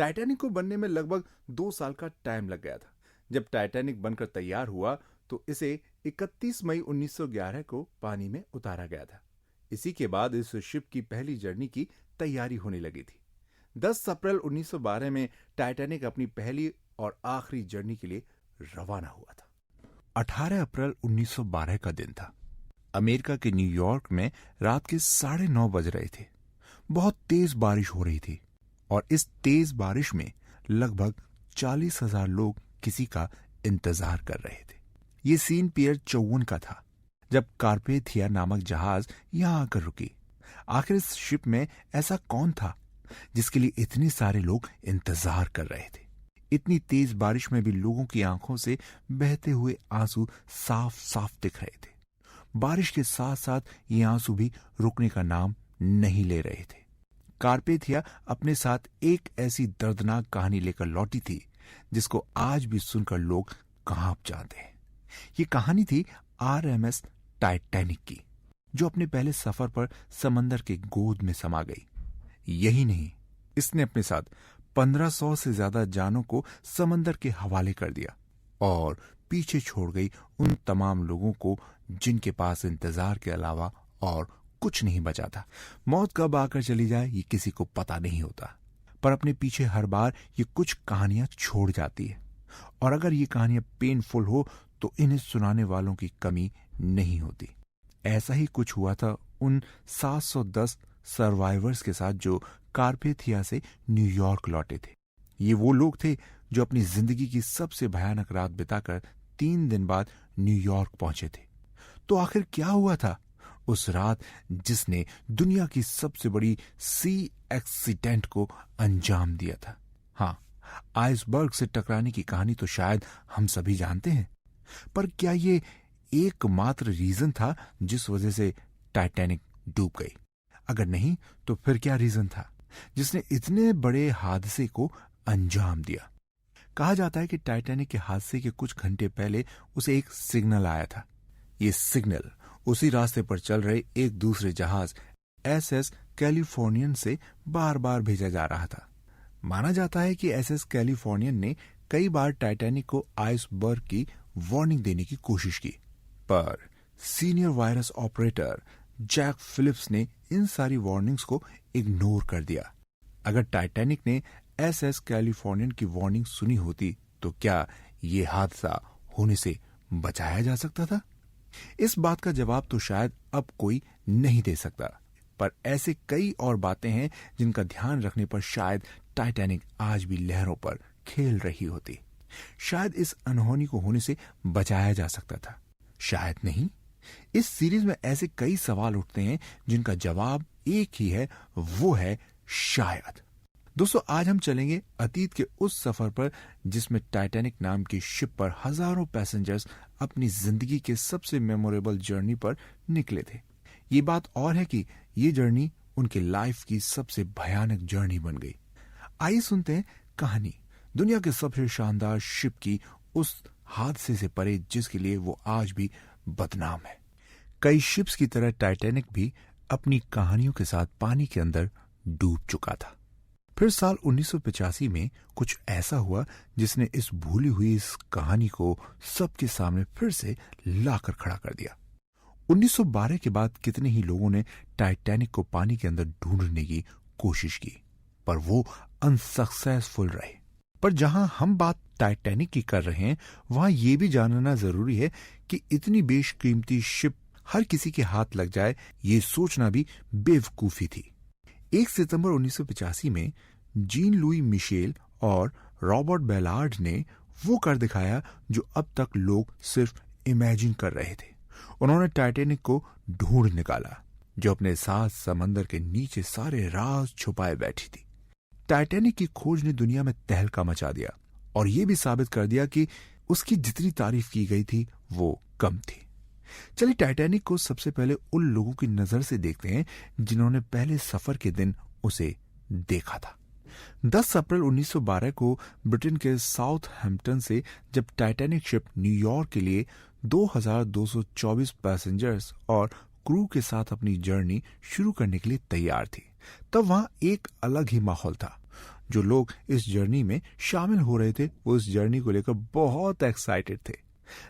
Titanic को बनने में लगभग 2 साल का टाइम लग गया था। जब टाइटैनिक बनकर तैयार हुआ तो इसे 31 मई 1911 को पानी में उतारा गया था। इसी के बाद इस शिप की पहली जर्नी की तैयारी होने लगी थी। 10 अप्रैल 1912 में टाइटैनिक अपनी पहली और आखिरी जर्नी के लिए रवाना हुआ था। 18 अप्रैल 1912 का दिन था। अमेरिका के न्यूयॉर्क में रात के 9:30 बज रहे थे। बहुत तेज बारिश हो रही थी और इस तेज बारिश में लगभग 40,000 लोग किसी का इंतजार कर रहे थे। ये सीन पियर 54 का था जब कार्पेथिया नामक जहाज यहां आकर रुकी। आखिर इस शिप में ऐसा कौन था जिसके लिए इतने सारे लोग इंतजार कर रहे थे। इतनी तेज बारिश में भी लोगों की आंखों से बहते हुए आंसू साफ साफ दिख रहे थे। बारिश के साथ साथ ये आंसू भी रुकने का नाम नहीं ले रहे थे। कार्पेथिया अपने साथ एक ऐसी दर्दनाक कहानी लेकर लौटी थी जिसको आज भी सुनकर लोग कांप जाते हैं। ये कहानी थी RMS टाइटैनिक की, जो अपने पहले सफर पर समंदर के गोद में समा गई। यही नहीं, इसने अपने साथ 1500 से ज्यादा जानों को समंदर के हवाले कर दिया और पीछे छोड़ गई उन तमाम लोगों को जिनके पास इंतजार के अलावा और कुछ नहीं बचा था। मौत कब आकर चली जाए ये किसी को पता नहीं होता, पर अपने पीछे हर बार ये कुछ कहानियां छोड़ जाती है। और अगर ये कहानियां पेनफुल हो तो इन्हें सुनाने वालों की कमी नहीं होती। ऐसा ही कुछ हुआ था उन 710 सर्वाइवर्स के साथ जो कार्पेथिया से न्यूयॉर्क लौटे थे। ये वो लोग थे जो अपनी जिंदगी की सबसे भयानक रात बिताकर 3 दिन बाद न्यूयॉर्क पहुंचे थे। तो आखिर क्या हुआ था उस रात जिसने दुनिया की सबसे बड़ी सी एक्सीडेंट को अंजाम दिया था? हाँ, आइसबर्ग से टकराने की कहानी तो शायद हम सभी जानते हैं, पर क्या ये एकमात्र रीजन था जिस वजह से टाइटैनिक डूब गई? अगर नहीं तो फिर क्या रीजन था जिसने इतने बड़े हादसे को अंजाम दिया? कहा जाता है कि टाइटैनिक के हादसे के कुछ घंटे पहले उसे एक सिग्नल आया था। ये सिग्नल उसी रास्ते पर चल रहे एक दूसरे जहाज SS कैलिफोर्नियन से बार बार भेजा जा रहा था। माना जाता है कि SS कैलिफोर्नियन ने कई बार टाइटैनिक को आइसबर्ग की वार्निंग देने की कोशिश की, पर senior wireless operator Jack Phillips ने इन सारी वार्निंग्स को इग्नोर कर दिया। अगर टाइटैनिक ने SS कैलिफोर्नियन की वार्निंग सुनी होती तो क्या ये हादसा होने से बचाया जा सकता था? इस बात का जवाब तो शायद अब कोई नहीं दे सकता, पर ऐसे कई और बातें हैं जिनका ध्यान रखने पर शायद टाइटैनिक आज भी लहरों पर खेल रही होती। शायद इस अनहोनी को होने से बचाया जा सकता था, शायद नहीं। इस सीरीज में ऐसे कई सवाल उठते हैं जिनका जवाब एक ही है, वो है शायद। दोस्तों, आज हम चलेंगे अतीत के उस सफर पर जिसमें टाइटैनिक नाम की शिप पर हजारों पैसेंजर्स अपनी जिंदगी के सबसे मेमोरेबल जर्नी पर निकले थे। ये बात और है कि ये जर्नी उनके लाइफ की सबसे भयानक जर्नी बन गई। आइए सुनते हैं कहानी दुनिया के सबसे शानदार शिप की, उस हादसे से परे जिसके लिए वो आज भी बदनाम है। कई शिप्स की तरह टाइटैनिक भी अपनी कहानियों के साथ पानी के अंदर डूब चुका था। फिर साल 1985 में कुछ ऐसा हुआ जिसने इस भूली हुई इस कहानी को सबके सामने फिर से लाकर खड़ा कर दिया। 1912 के बाद कितने ही लोगों ने टाइटैनिक को पानी के अंदर ढूंढने की कोशिश की, पर वो अनसक्सेसफुल रहे। पर जहां हम बात टाइटैनिक की कर रहे हैं, वहां ये भी जानना जरूरी है कि इतनी बेशकीमती शिप हर किसी के हाथ लग जाए, ये सोचना भी बेवकूफी थी। 1 सितंबर 1985 में जीन लुई मिशेल और रॉबर्ट बेलार्ड ने वो कर दिखाया जो अब तक लोग सिर्फ इमेजिन कर रहे थे। उन्होंने टाइटैनिक को ढूंढ निकाला, जो अपने साथ समंदर के नीचे सारे राज छुपाए बैठी थी। टाइटैनिक की खोज ने दुनिया में तहलका मचा दिया और ये भी साबित कर दिया कि उसकी जितनी तारीफ की गई थी वो कम थी। चलिए टाइटैनिक को सबसे पहले उन लोगों की नजर से देखते हैं जिन्होंने पहले सफर के दिन उसे देखा था। 10 अप्रैल 1912 को ब्रिटेन के साउथहैम्पटन से जब टाइटैनिक शिप न्यूयॉर्क के लिए 2224 पैसेंजर्स और क्रू के साथ अपनी जर्नी शुरू करने के लिए तैयार थी, तब वहां एक अलग ही माहौल था। जो लोग इस जर्नी में शामिल हो रहे थे वो इस जर्नी को लेकर बहुत एक्साइटेड थे।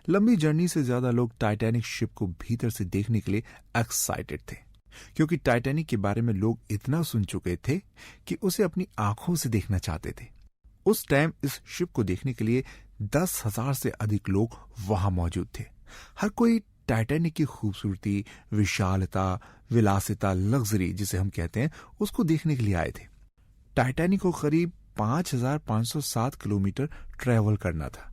लंबी जर्नी से ज्यादा लोग टाइटैनिक शिप को भीतर से देखने के लिए एक्साइटेड थे, क्योंकि टाइटैनिक के बारे में लोग इतना सुन चुके थे कि उसे अपनी आंखों से देखना चाहते थे। उस टाइम इस शिप को देखने के लिए 10,000 से अधिक लोग वहां मौजूद थे। हर कोई टाइटैनिक की खूबसूरती, विशालता, विलासिता, लग्जरी जिसे हम कहते हैं, उसको देखने के लिए आए थे। टाइटैनिक को करीब 5,507 किलोमीटर ट्रेवल करना था।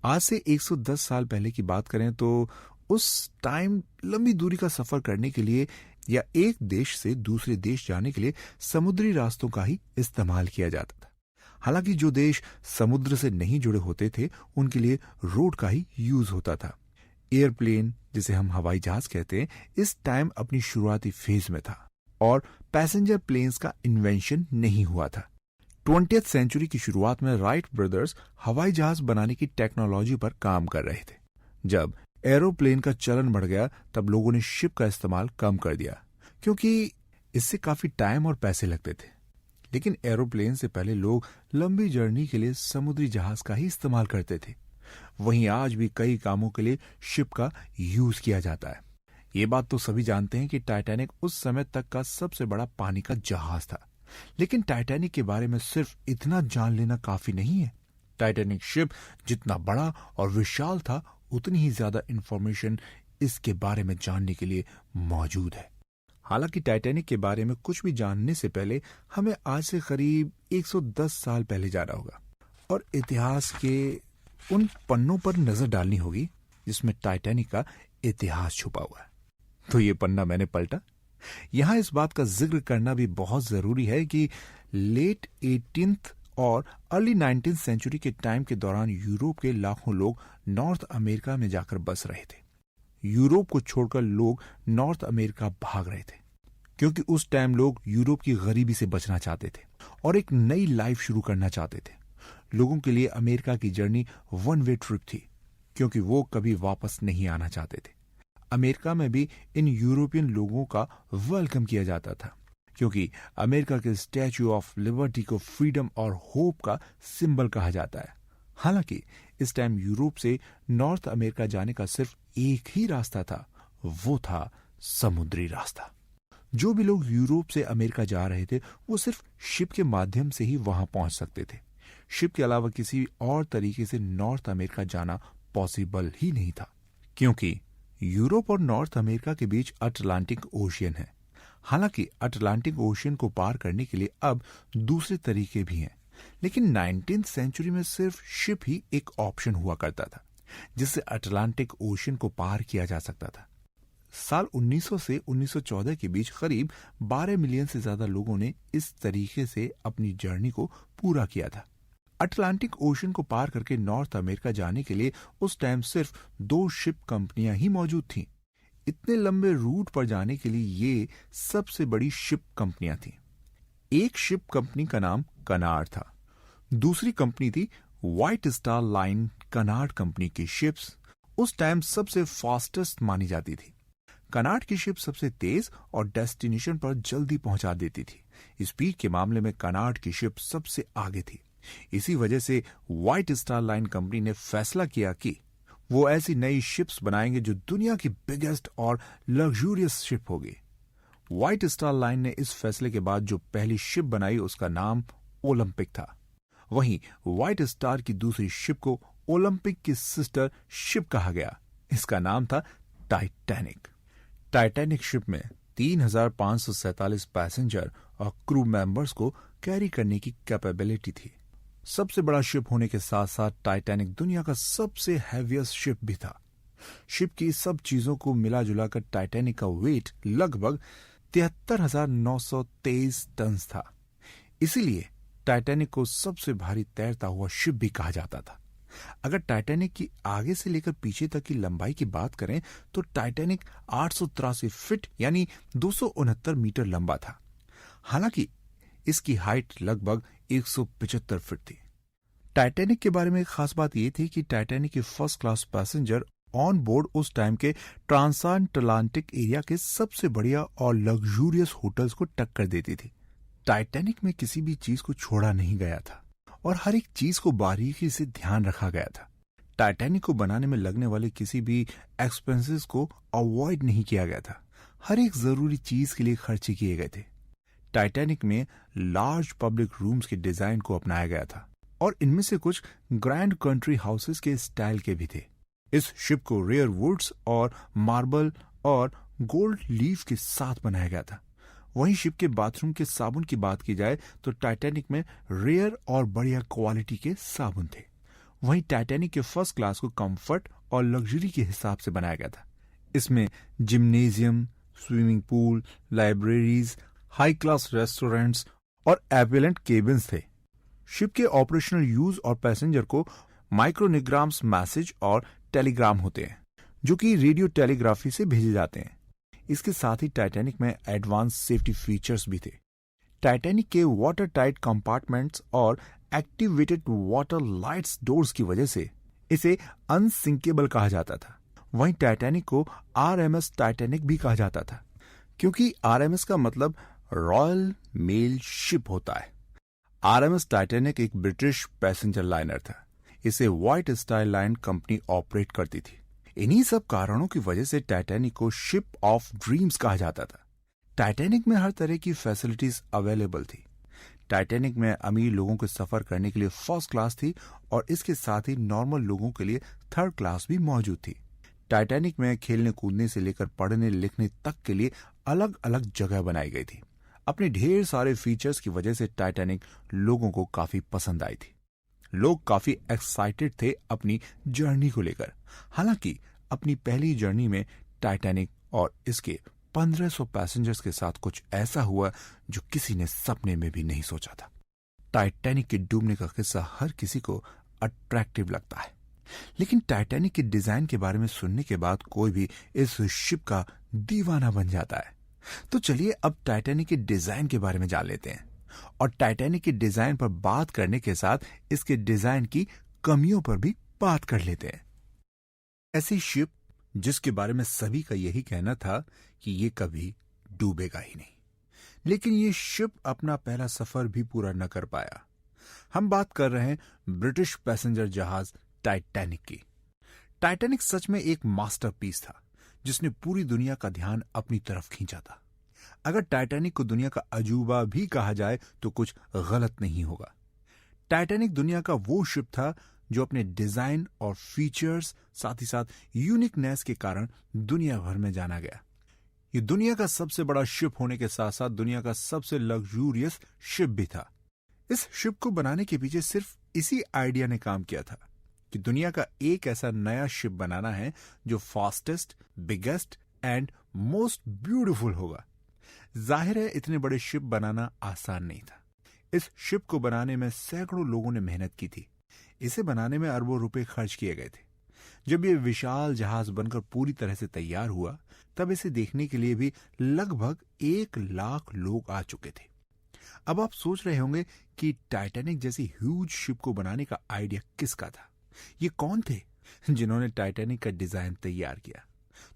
आज से 110 साल पहले की बात करें तो उस टाइम लंबी दूरी का सफर करने के लिए या एक देश से दूसरे देश जाने के लिए समुद्री रास्तों का ही इस्तेमाल किया जाता था। हालांकि जो देश समुद्र से नहीं जुड़े होते थे उनके लिए रोड का ही यूज होता था। एयरप्लेन, जिसे हम हवाई जहाज कहते हैं, इस टाइम अपनी शुरुआती फेज में था और पैसेंजर प्लेन्स का इन्वेंशन नहीं हुआ था। 20th सेंचुरी की शुरुआत में राइट ब्रदर्स हवाई जहाज बनाने की टेक्नोलॉजी पर काम कर रहे थे। जब एरोप्लेन का चलन बढ़ गया तब लोगों ने शिप का इस्तेमाल कम कर दिया, क्योंकि इससे काफी टाइम और पैसे लगते थे। लेकिन एरोप्लेन से पहले लोग लंबी जर्नी के लिए समुद्री जहाज का ही इस्तेमाल करते थे। वहीं आज भी कई कामों के लिए शिप का यूज किया जाता है। ये बात तो सभी जानते हैं कि टाइटैनिक उस समय तक का सबसे बड़ा पानी का जहाज था। लेकिन टाइटैनिक के बारे में सिर्फ इतना जान लेना काफी नहीं है। टाइटैनिक शिप जितना बड़ा और विशाल था उतनी ही ज्यादा इंफॉर्मेशन इसके बारे में जानने के लिए मौजूद है। हालांकि टाइटैनिक के बारे में कुछ भी जानने से पहले हमें आज से करीब 110 साल पहले जाना होगा और इतिहास के उन पन्नों पर नजर डालनी होगी जिसमें टाइटैनिक का इतिहास छुपा हुआ है। तो ये पन्ना मैंने पलटा। यहां इस बात का जिक्र करना भी बहुत जरूरी है कि लेट 18th और अर्ली 19th सेंचुरी के टाइम के दौरान यूरोप के लाखों लोग नॉर्थ अमेरिका में जाकर बस रहे थे। यूरोप को छोड़कर लोग नॉर्थ अमेरिका भाग रहे थे, क्योंकि उस टाइम लोग यूरोप की गरीबी से बचना चाहते थे और एक नई लाइफ शुरू करना चाहते थे। लोगों के लिए अमेरिका की जर्नी वन वे ट्रिप थी, क्योंकि वो कभी वापस नहीं आना चाहते थे। अमेरिका में भी इन यूरोपियन लोगों का वेलकम किया जाता था, क्योंकि अमेरिका के स्टैच्यू ऑफ लिबर्टी को फ्रीडम और होप का सिंबल कहा जाता है। हालांकि इस टाइम यूरोप से नॉर्थ अमेरिका जाने का सिर्फ एक ही रास्ता था, वो था समुद्री रास्ता। जो भी लोग यूरोप से अमेरिका जा रहे थे वो सिर्फ शिप के माध्यम से ही वहां पहुंच सकते थे। शिप के अलावा किसी और तरीके से नॉर्थ अमेरिका जाना पॉसिबल ही नहीं था, क्योंकि यूरोप और नॉर्थ अमेरिका के बीच अटलांटिक ओशियन है। हालांकि अटलांटिक ओशियन को पार करने के लिए अब दूसरे तरीके भी हैं, लेकिन 19th सेंचुरी में सिर्फ शिप ही एक ऑप्शन हुआ करता था जिससे अटलांटिक ओशियन को पार किया जा सकता था। साल 1900 से 1914 के बीच करीब 12 मिलियन से ज्यादा लोगों ने इस तरीके से अपनी जर्नी को पूरा किया था। अटलांटिक ओशन को पार करके नॉर्थ अमेरिका जाने के लिए उस टाइम सिर्फ 2 शिप कंपनियां ही मौजूद थीं। इतने लंबे रूट पर जाने के लिए ये सबसे बड़ी शिप कंपनियां थीं। एक शिप कंपनी का नाम कनार्ड था, दूसरी कंपनी थी white Star line. Canard company की शिप्स उस टाइम सबसे फास्टेस्ट मानी जाती थी। कनार्ड की शिप सबसे तेज और डेस्टिनेशन पर जल्दी पहुंचा देती थी। स्पीड के मामले में कनार्ड की शिप सबसे आगे थी। इसी वजह से व्हाइट स्टार लाइन कंपनी ने फैसला किया कि वो ऐसी नई शिप्स बनाएंगे जो दुनिया की बिगेस्ट और लग्जूरियस शिप होगी। व्हाइट स्टार लाइन ने इस फैसले के बाद जो पहली शिप बनाई उसका नाम ओलंपिक था। वहीं व्हाइट स्टार की दूसरी शिप को ओलंपिक की सिस्टर शिप कहा गया। इसका नाम था टाइटैनिक। टाइटैनिक शिप में 3,547 पैसेंजर और क्रू मेंबर्स को कैरी करने की कैपेबिलिटी थी। सबसे बड़ा शिप होने के साथ साथ टाइटैनिक दुनिया का सबसे हैवीएस्ट शिप भी था। शिप की सब चीजों को मिला जुलाकर टाइटैनिक का वेट लगभग 73,923 टन था। इसीलिए टाइटैनिक को सबसे भारी तैरता हुआ शिप भी कहा जाता था। अगर टाइटैनिक की आगे से लेकर पीछे तक की लंबाई की बात करें तो टाइटैनिक 883 फीट यानी 269 मीटर लंबा था। हालांकि इसकी हाइट लगभग 175 फीट थी। टाइटैनिक के बारे में एक खास बात यह थी कि टाइटैनिक के first class passenger on board उस टाइम के ट्रांसअटलांटिक एरिया के सबसे बढ़िया और लग्जूरियस होटल्स को टक्कर देती थी। टाइटैनिक में किसी भी चीज को छोड़ा नहीं गया था और हर एक चीज को बारीकी से ध्यान रखा गया था। टाइटैनिक को बनाने में लगने वाले किसी भी एक्सपेंसेस को अवॉइड नहीं किया गया था। हर एक जरूरी चीज के लिए खर्चे किए गए थे। टाइटैनिक में लार्ज पब्लिक रूम्स के डिजाइन को अपनाया गया था और इनमें से कुछ ग्रैंड कंट्री हाउसेस के स्टाइल के भी थे। इस शिप को रेयर वुड्स और मार्बल और गोल्ड लीफ के साथ बनाया गया था। वहीं शिप के बाथरूम के साबुन की बात की जाए तो टाइटैनिक में रेयर और बढ़िया क्वालिटी के साबुन थे। वहीं टाइटैनिक के फर्स्ट क्लास को कंफर्ट और लग्जरी के हिसाब से बनाया गया था। इसमें gymnasium, swimming pool, libraries, high class restaurants और एपिलेंट केबिन्स थे। शिप के ऑपरेशनल यूज और पैसेंजर को माइक्रोनिग्राम्स मैसेज और टेलीग्राम होते हैं जो कि रेडियो टेलीग्राफी से भेजे जाते हैं। इसके साथ ही टाइटैनिक में एडवांस सेफ्टी फीचर्स भी थे। टाइटैनिक के वाटर टाइट कंपार्टमेंट्स और एक्टिवेटेड वाटर लाइट्स डोर्स की वजह से इसे अनसिंकेबल कहा जाता था। वहीं टाइटैनिक को आरएमएस टाइटैनिक भी कहा जाता था क्योंकि आरएमएस का मतलब रॉयल मेल शिप होता है। आरएमएस टाइटैनिक एक ब्रिटिश पैसेंजर लाइनर था। इसे white Star line company operate करती थी। इन्हीं सब कारणों की वजह से टाइटैनिक को शिप ऑफ ड्रीम्स कहा जाता था। टाइटैनिक में हर तरह की फैसिलिटीज अवेलेबल थी। टाइटैनिक में अमीर लोगों के सफर करने के लिए फर्स्ट क्लास थी और इसके साथ ही नॉर्मल लोगों के लिए थर्ड क्लास भी मौजूद थी। टाइटैनिक में खेलने कूदने से लेकर पढ़ने लिखने तक के लिए अलग अलग जगह बनाई गई थी। अपने ढेर सारे फीचर्स की वजह से टाइटैनिक लोगों को काफी पसंद आई थी। लोग काफी एक्साइटेड थे अपनी जर्नी को लेकर। हालांकि अपनी पहली जर्नी में टाइटैनिक और इसके 1500 पैसेंजर्स के साथ कुछ ऐसा हुआ जो किसी ने सपने में भी नहीं सोचा था। टाइटैनिक के डूबने का किस्सा हर किसी को अट्रैक्टिव लगता है, लेकिन टाइटैनिक के डिजाइन के बारे में सुनने के बाद कोई भी इस शिप का दीवाना बन जाता है। तो चलिए अब टाइटैनिक के डिजाइन के बारे में जान लेते हैं और टाइटैनिक के डिजाइन पर बात करने के साथ इसके डिजाइन की कमियों पर भी बात कर लेते हैं। ऐसी शिप जिसके बारे में सभी का यही कहना था कि ये कभी डूबेगा ही नहीं, लेकिन ये शिप अपना पहला सफर भी पूरा न कर पाया। हम बात कर रहे हैं ब्रिटिश पैसेंजर जहाज टाइटैनिक की। टाइटैनिक सच में एक मास्टरपीस था जिसने पूरी दुनिया का ध्यान अपनी तरफ खींचा था। अगर टाइटैनिक को दुनिया का अजूबा भी कहा जाए तो कुछ गलत नहीं होगा। टाइटैनिक दुनिया का वो शिप था जो अपने डिजाइन और फीचर्स साथ ही साथ यूनिकनेस के कारण दुनिया भर में जाना गया। ये दुनिया का सबसे बड़ा शिप होने के साथ साथ दुनिया का सबसे लग्जूरियस शिप भी था। इस शिप को बनाने के पीछे सिर्फ इसी आइडिया ने काम किया था कि दुनिया का एक ऐसा नया शिप बनाना है जो fastest, biggest and most beautiful होगा। जाहिर है इतने बड़े शिप बनाना आसान नहीं था। इस शिप को बनाने में सैकड़ों लोगों ने मेहनत की थी। इसे बनाने में अरबों रुपए खर्च किए गए थे। जब ये विशाल जहाज बनकर पूरी तरह से तैयार हुआ तब इसे देखने के लिए भी लगभग 1 लाख लोग आ चुके थे। अब आप सोच रहे होंगे कि टाइटैनिक जैसी ह्यूज शिप को बनाने का आइडिया किसका था? ये कौन थे जिन्होंने टाइटैनिक का डिजाइन तैयार किया?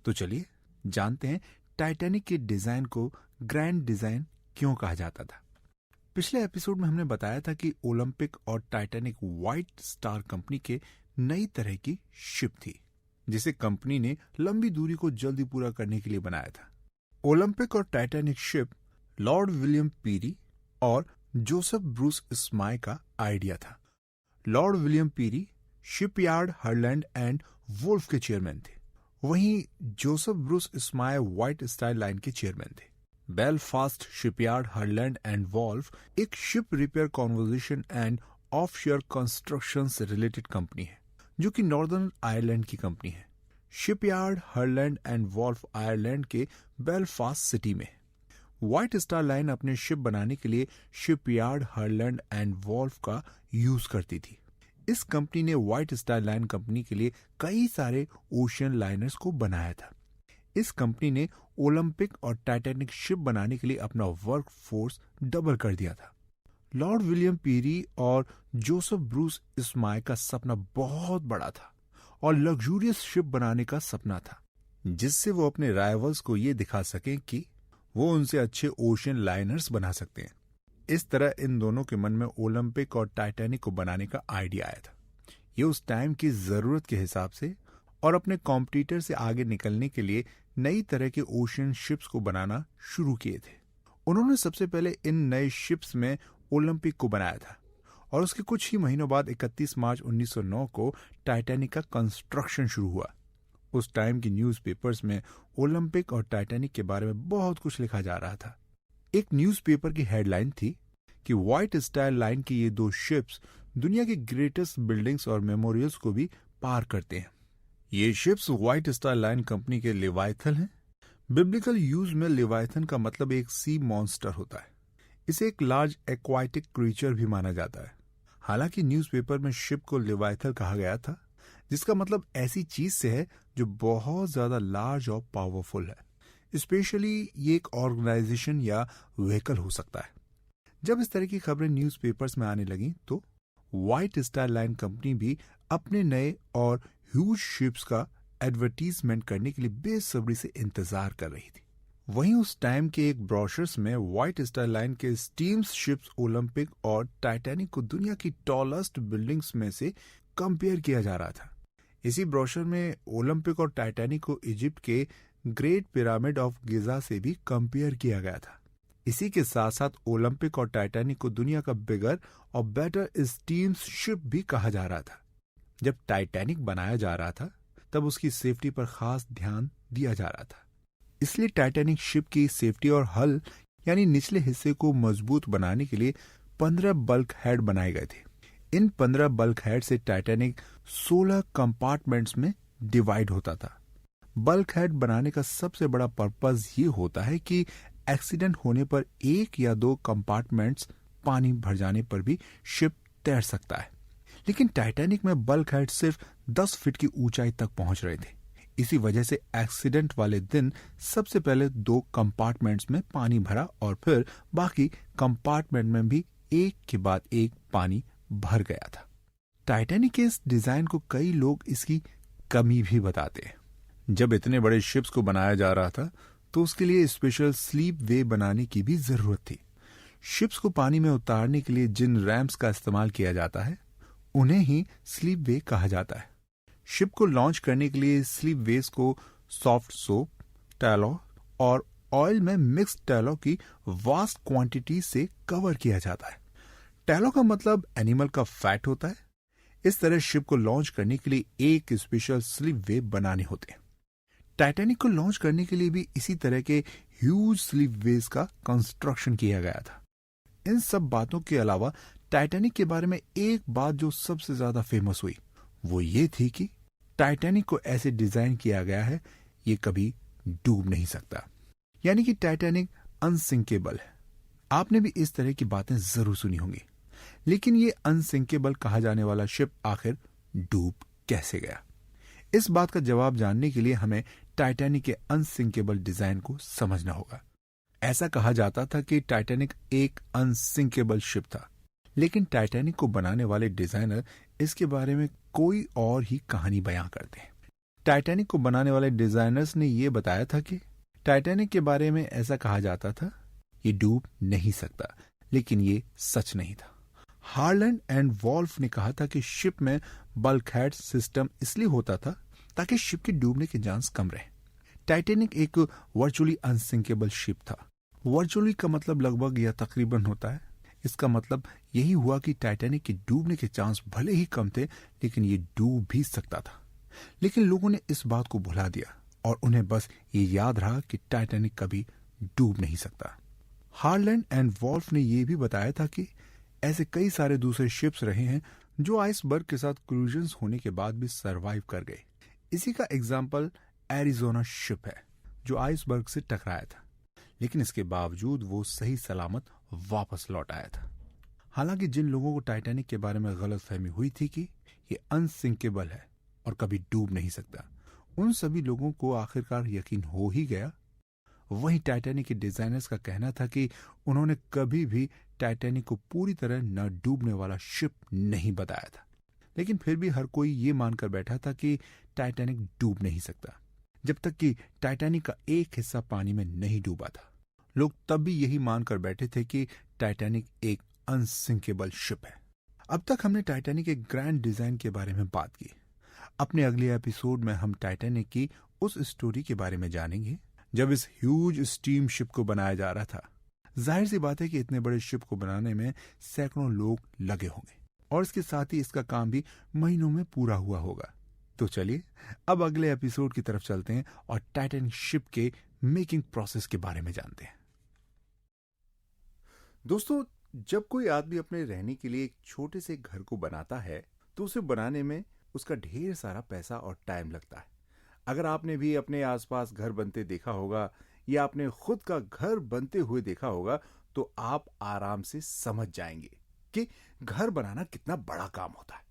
तो चलिए जानते हैं टाइटैनिक के डिजाइन को ग्रैंड डिजाइन क्यों कहा जाता था। पिछले एपिसोड में हमने बताया था कि ओलंपिक और टाइटैनिक व्हाइट स्टार कंपनी के नई तरह की शिप थी जिसे कंपनी ने लंबी दूरी को जल्दी पूरा करने के लिए बनाया था। ओलंपिक और Titanic ship Lord William Pirrie और जोसेफ ब्रूस स्माय का आइडिया था। Lord William Pirrie shipyard Harland and Wolff के चेयरमैन थे, वहीं Joseph Bruce Ismay White Star Line के चेयरमैन थे। Belfast shipyard Harland and Wolff एक ship repair conversion and offshore construction से रिलेटेड कंपनी है जो कि नॉर्दर्न आयरलैंड की कंपनी है। Shipyard Harland and Wolff Ireland के बेलफास्ट सिटी में। व्हाइट स्टार लाइन अपने शिप बनाने के लिए शिपयार्ड हरलैंड एंड वॉल्फ का यूज करती थी। इस कंपनी ने व्हाइट स्टार लाइन कंपनी के लिए कई सारे ओशियन लाइनर्स को बनाया था। इस कंपनी ने ओलंपिक और टाइटैनिक शिप बनाने के लिए अपना वर्क फोर्स डबल कर दिया था। लॉर्ड विलियम पीरी और जोसेफ ब्रूस स्माय का सपना बहुत बड़ा था और लग्जूरियस शिप बनाने का सपना था जिससे वो अपने राइवल्स को ये दिखा सकें कि वो उनसे अच्छे ओशियन लाइनर्स बना सकते हैं। इस तरह इन दोनों के मन में ओलंपिक और टाइटैनिक को बनाने का आइडिया आया था। ये उस टाइम की जरूरत के हिसाब से और अपने कॉम्पिटिटर से आगे निकलने के लिए नई तरह के ओशियन शिप्स को बनाना शुरू किए थे। उन्होंने सबसे पहले इन नए शिप्स में ओलंपिक को बनाया था और उसके कुछ ही महीनों बाद 31 मार्च 1909 को टाइटैनिक का कंस्ट्रक्शन शुरू हुआ। उस टाइम की न्यूज़पेपर्स में ओलंपिक और टाइटैनिक के बारे में बहुत कुछ लिखा जा रहा था। एक न्यूज़पेपर की हेडलाइन थी कि व्हाइट स्टार लाइन की ये दो शिप्स दुनिया की ग्रेटेस्ट बिल्डिंग्स और मेमोरियल्स को भी पार करते हैं। ये ships white Star line company के लेवाइथन हैं। बिब्लिकल यूज में लेवाइथन का मतलब एक सी मॉन्स्टर होता है। इसे एक लार्ज एक्वाटिक क्रीचर भी माना जाता है। हालांकि न्यूज़पेपर में शिप को लेवाइथन कहा गया था, जिसका मतलब ऐसी चीज से है जो बहुत ज्यादा लार्ज और पावरफुल है। स्पेशली ये एक ऑर्गेनाइजेशन या व्हीकल हो सकता है। जब इस तरह की खबरें न्यूज़पेपर्स में आने लगी तो व्हाइट स्टार लाइन कंपनी भी अपने नए और ह्यूज शिप्स का एडवर्टीजमेंट करने के लिए बेसब्री से इंतजार कर रही थी। वहीं उस टाइम के एक ब्रोशर्स में व्हाइट स्टार लाइन के स्टीम शिप्स ओलंपिक और टाइटैनिक को दुनिया की टॉलेस्ट बिल्डिंग्स में से कंपेयर किया जा रहा था। इसी ब्रोशर में ओलंपिक और टाइटैनिक को इजिप्ट के ग्रेट पिरामिड ऑफ गिजा से भी कंपेयर किया गया था। इसी के साथ साथ ओलंपिक और टाइटैनिक को दुनिया का बिगर और बेटर स्टीम शिप भी कहा जा रहा था। जब टाइटैनिक बनाया जा रहा था तब उसकी सेफ्टी पर खास ध्यान दिया जा रहा था। इसलिए टाइटैनिक शिप की सेफ्टी और हल यानी निचले हिस्से को मजबूत बनाने के लिए 15 बल्क हेड बनाए गए थे। इन 15 बल्क हेड से टाइटैनिक 16 कंपार्टमेंट्स में डिवाइड होता था। बल्क हेड बनाने का सबसे बड़ा पर्पज ये होता है कि एक्सीडेंट होने पर एक या दो कंपार्टमेंट्स पानी भर जाने पर भी शिप तैर सकता है। लेकिन टाइटैनिक में बल्क हेड सिर्फ 10 फीट की ऊंचाई तक पहुंच रहे थे। इसी वजह से एक्सीडेंट वाले दिन सबसे पहले 2 कंपार्टमेंट्स में पानी भरा और फिर बाकी कंपार्टमेंट में भी एक के बाद एक पानी भर गया था। टाइटैनिक के इस डिजाइन को कई लोग इसकी कमी भी बताते हैं। जब इतने बड़े शिप्स को बनाया जा रहा था तो उसके लिए स्पेशल स्लीप वे बनाने की भी जरूरत थी। शिप्स को पानी में उतारने के लिए जिन रैम्प्स का इस्तेमाल किया जाता है उन्हें ही स्लीप वे कहा जाता है। शिप को लॉन्च करने के लिए स्लीप वेज को सॉफ्ट सोप, टैलो और ऑयल में मिक्स्ड टैलो की वास्ट क्वांटिटी से कवर किया जाता है। टैलो का मतलब एनिमल का फैट होता है। इस तरह शिप को लॉन्च करने के लिए एक स्पेशल स्लीप वे बनाने होते हैं। टाइटैनिक को लॉन्च करने के लिए भी इसी तरह के ह्यूज स्लीप वेज का कंस्ट्रक्शन किया गया था। इन सब बातों के अलावा टाइटैनिक के बारे में एक बात जो सबसे ज्यादा फेमस हुई वो ये थी कि टाइटैनिक को ऐसे डिजाइन किया गया है ये कभी डूब नहीं सकता, यानी कि टाइटैनिक अनसिंकेबल है। आपने भी इस तरह की बातें जरूर सुनी होंगी, लेकिन ये अनसिंकेबल कहा जाने वाला शिप आखिर डूब कैसे गया? इस बात का जवाब जानने के लिए हमें टाइटैनिक के अनसिंकेबल डिजाइन को समझना होगा। ऐसा कहा जाता था कि टाइटैनिक एक अनसिंकेबल शिप था, लेकिन टाइटैनिक को बनाने वाले डिजाइनर इसके बारे में कोई और ही कहानी बयां करते हैं। टाइटैनिक को बनाने वाले डिजाइनर्स ने यह बताया था कि टाइटैनिक के बारे में ऐसा कहा जाता था ये डूब नहीं सकता, लेकिन ये सच नहीं था। हार्लैंड एंड वॉल्फ ने कहा था कि शिप में बल्कहेड सिस्टम इसलिए होता था ताकि शिप के डूबने के चांस कम रहे। टाइटैनिक एक वर्चुअली अनसिंकेबल शिप था। वर्चुअली का मतलब लगभग या तकरीबन होता है। इसका मतलब यही हुआ कि टाइटैनिक के डूबने के चांस भले ही कम थे, लेकिन ये डूब भी सकता था। लेकिन लोगों ने इस बात को भुला दिया और उन्हें बस ये याद रहा कि टाइटैनिक कभी डूब नहीं सकता। हार्लैंड एंड वॉल्फ ने यह भी बताया था कि ऐसे कई सारे दूसरे शिप्स रहे हैं जो आइसबर्ग के साथ क्रूजन्स होने के बाद भी सरवाइव कर गए। इसी का एग्जाम्पल एरिजोना शिप है जो आइसबर्ग से टकराया था, लेकिन इसके बावजूद वो सही सलामत वापस लौट आया था। हालांकि जिन लोगों को टाइटैनिक के बारे में गलतफहमी हुई थी कि ये अनसिंकेबल है और कभी डूब नहीं सकता, उन सभी लोगों को आखिरकार यकीन हो ही गया। वहीं टाइटैनिक के डिजाइनर्स का कहना था कि उन्होंने कभी भी टाइटैनिक को पूरी तरह न डूबने वाला शिप नहीं बताया था, लेकिन फिर भी हर कोई ये मानकर बैठा था कि टाइटैनिक डूब नहीं सकता जब तक कि टाइटैनिक का एक हिस्सा पानी में नहीं डूबा था। लोग तब भी यही मानकर बैठे थे कि टाइटैनिक एक अनसिंकेबल शिप है। अब तक हमने टाइटैनिक के ग्रैंड डिजाइन के बारे में बात की। अपने अगले एपिसोड में हम टाइटैनिक की उस स्टोरी के बारे में जानेंगे जब इस ह्यूज स्टीम शिप को बनाया जा रहा था। जाहिर सी बात है कि इतने बड़े शिप को बनाने में सैकड़ों लोग लगे होंगे और इसके साथ ही इसका काम भी महीनों में पूरा हुआ होगा। तो चलिए अब अगले एपिसोड की तरफ चलते हैं और टाइटैनिक शिप के मेकिंग प्रोसेस के बारे में जानते हैं। दोस्तों, जब कोई आदमी अपने रहने के लिए एक छोटे से घर को बनाता है तो उसे बनाने में उसका ढेर सारा पैसा और टाइम लगता है। अगर आपने भी अपने आसपास घर बनते देखा होगा या आपने खुद का घर बनते हुए देखा होगा तो आप आराम से समझ जाएंगे कि घर बनाना कितना बड़ा काम होता है।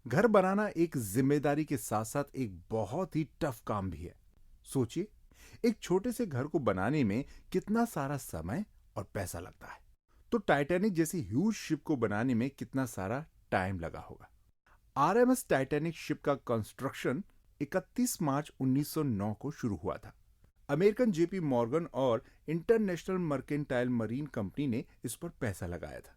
घर बनाना एक जिम्मेदारी के साथ साथ एक बहुत ही टफ काम भी है। सोचिए, एक छोटे से घर को बनाने में कितना सारा समय और पैसा लगता है, तो टाइटैनिक जैसी ह्यूज शिप को बनाने में कितना सारा टाइम लगा होगा। आरएमएस टाइटैनिक शिप का कंस्ट्रक्शन 31 मार्च 1909 को शुरू हुआ था। अमेरिकन जेपी मॉर्गन और इंटरनेशनल मर्केंटाइल मरीन कंपनी ने इस पर पैसा लगाया था।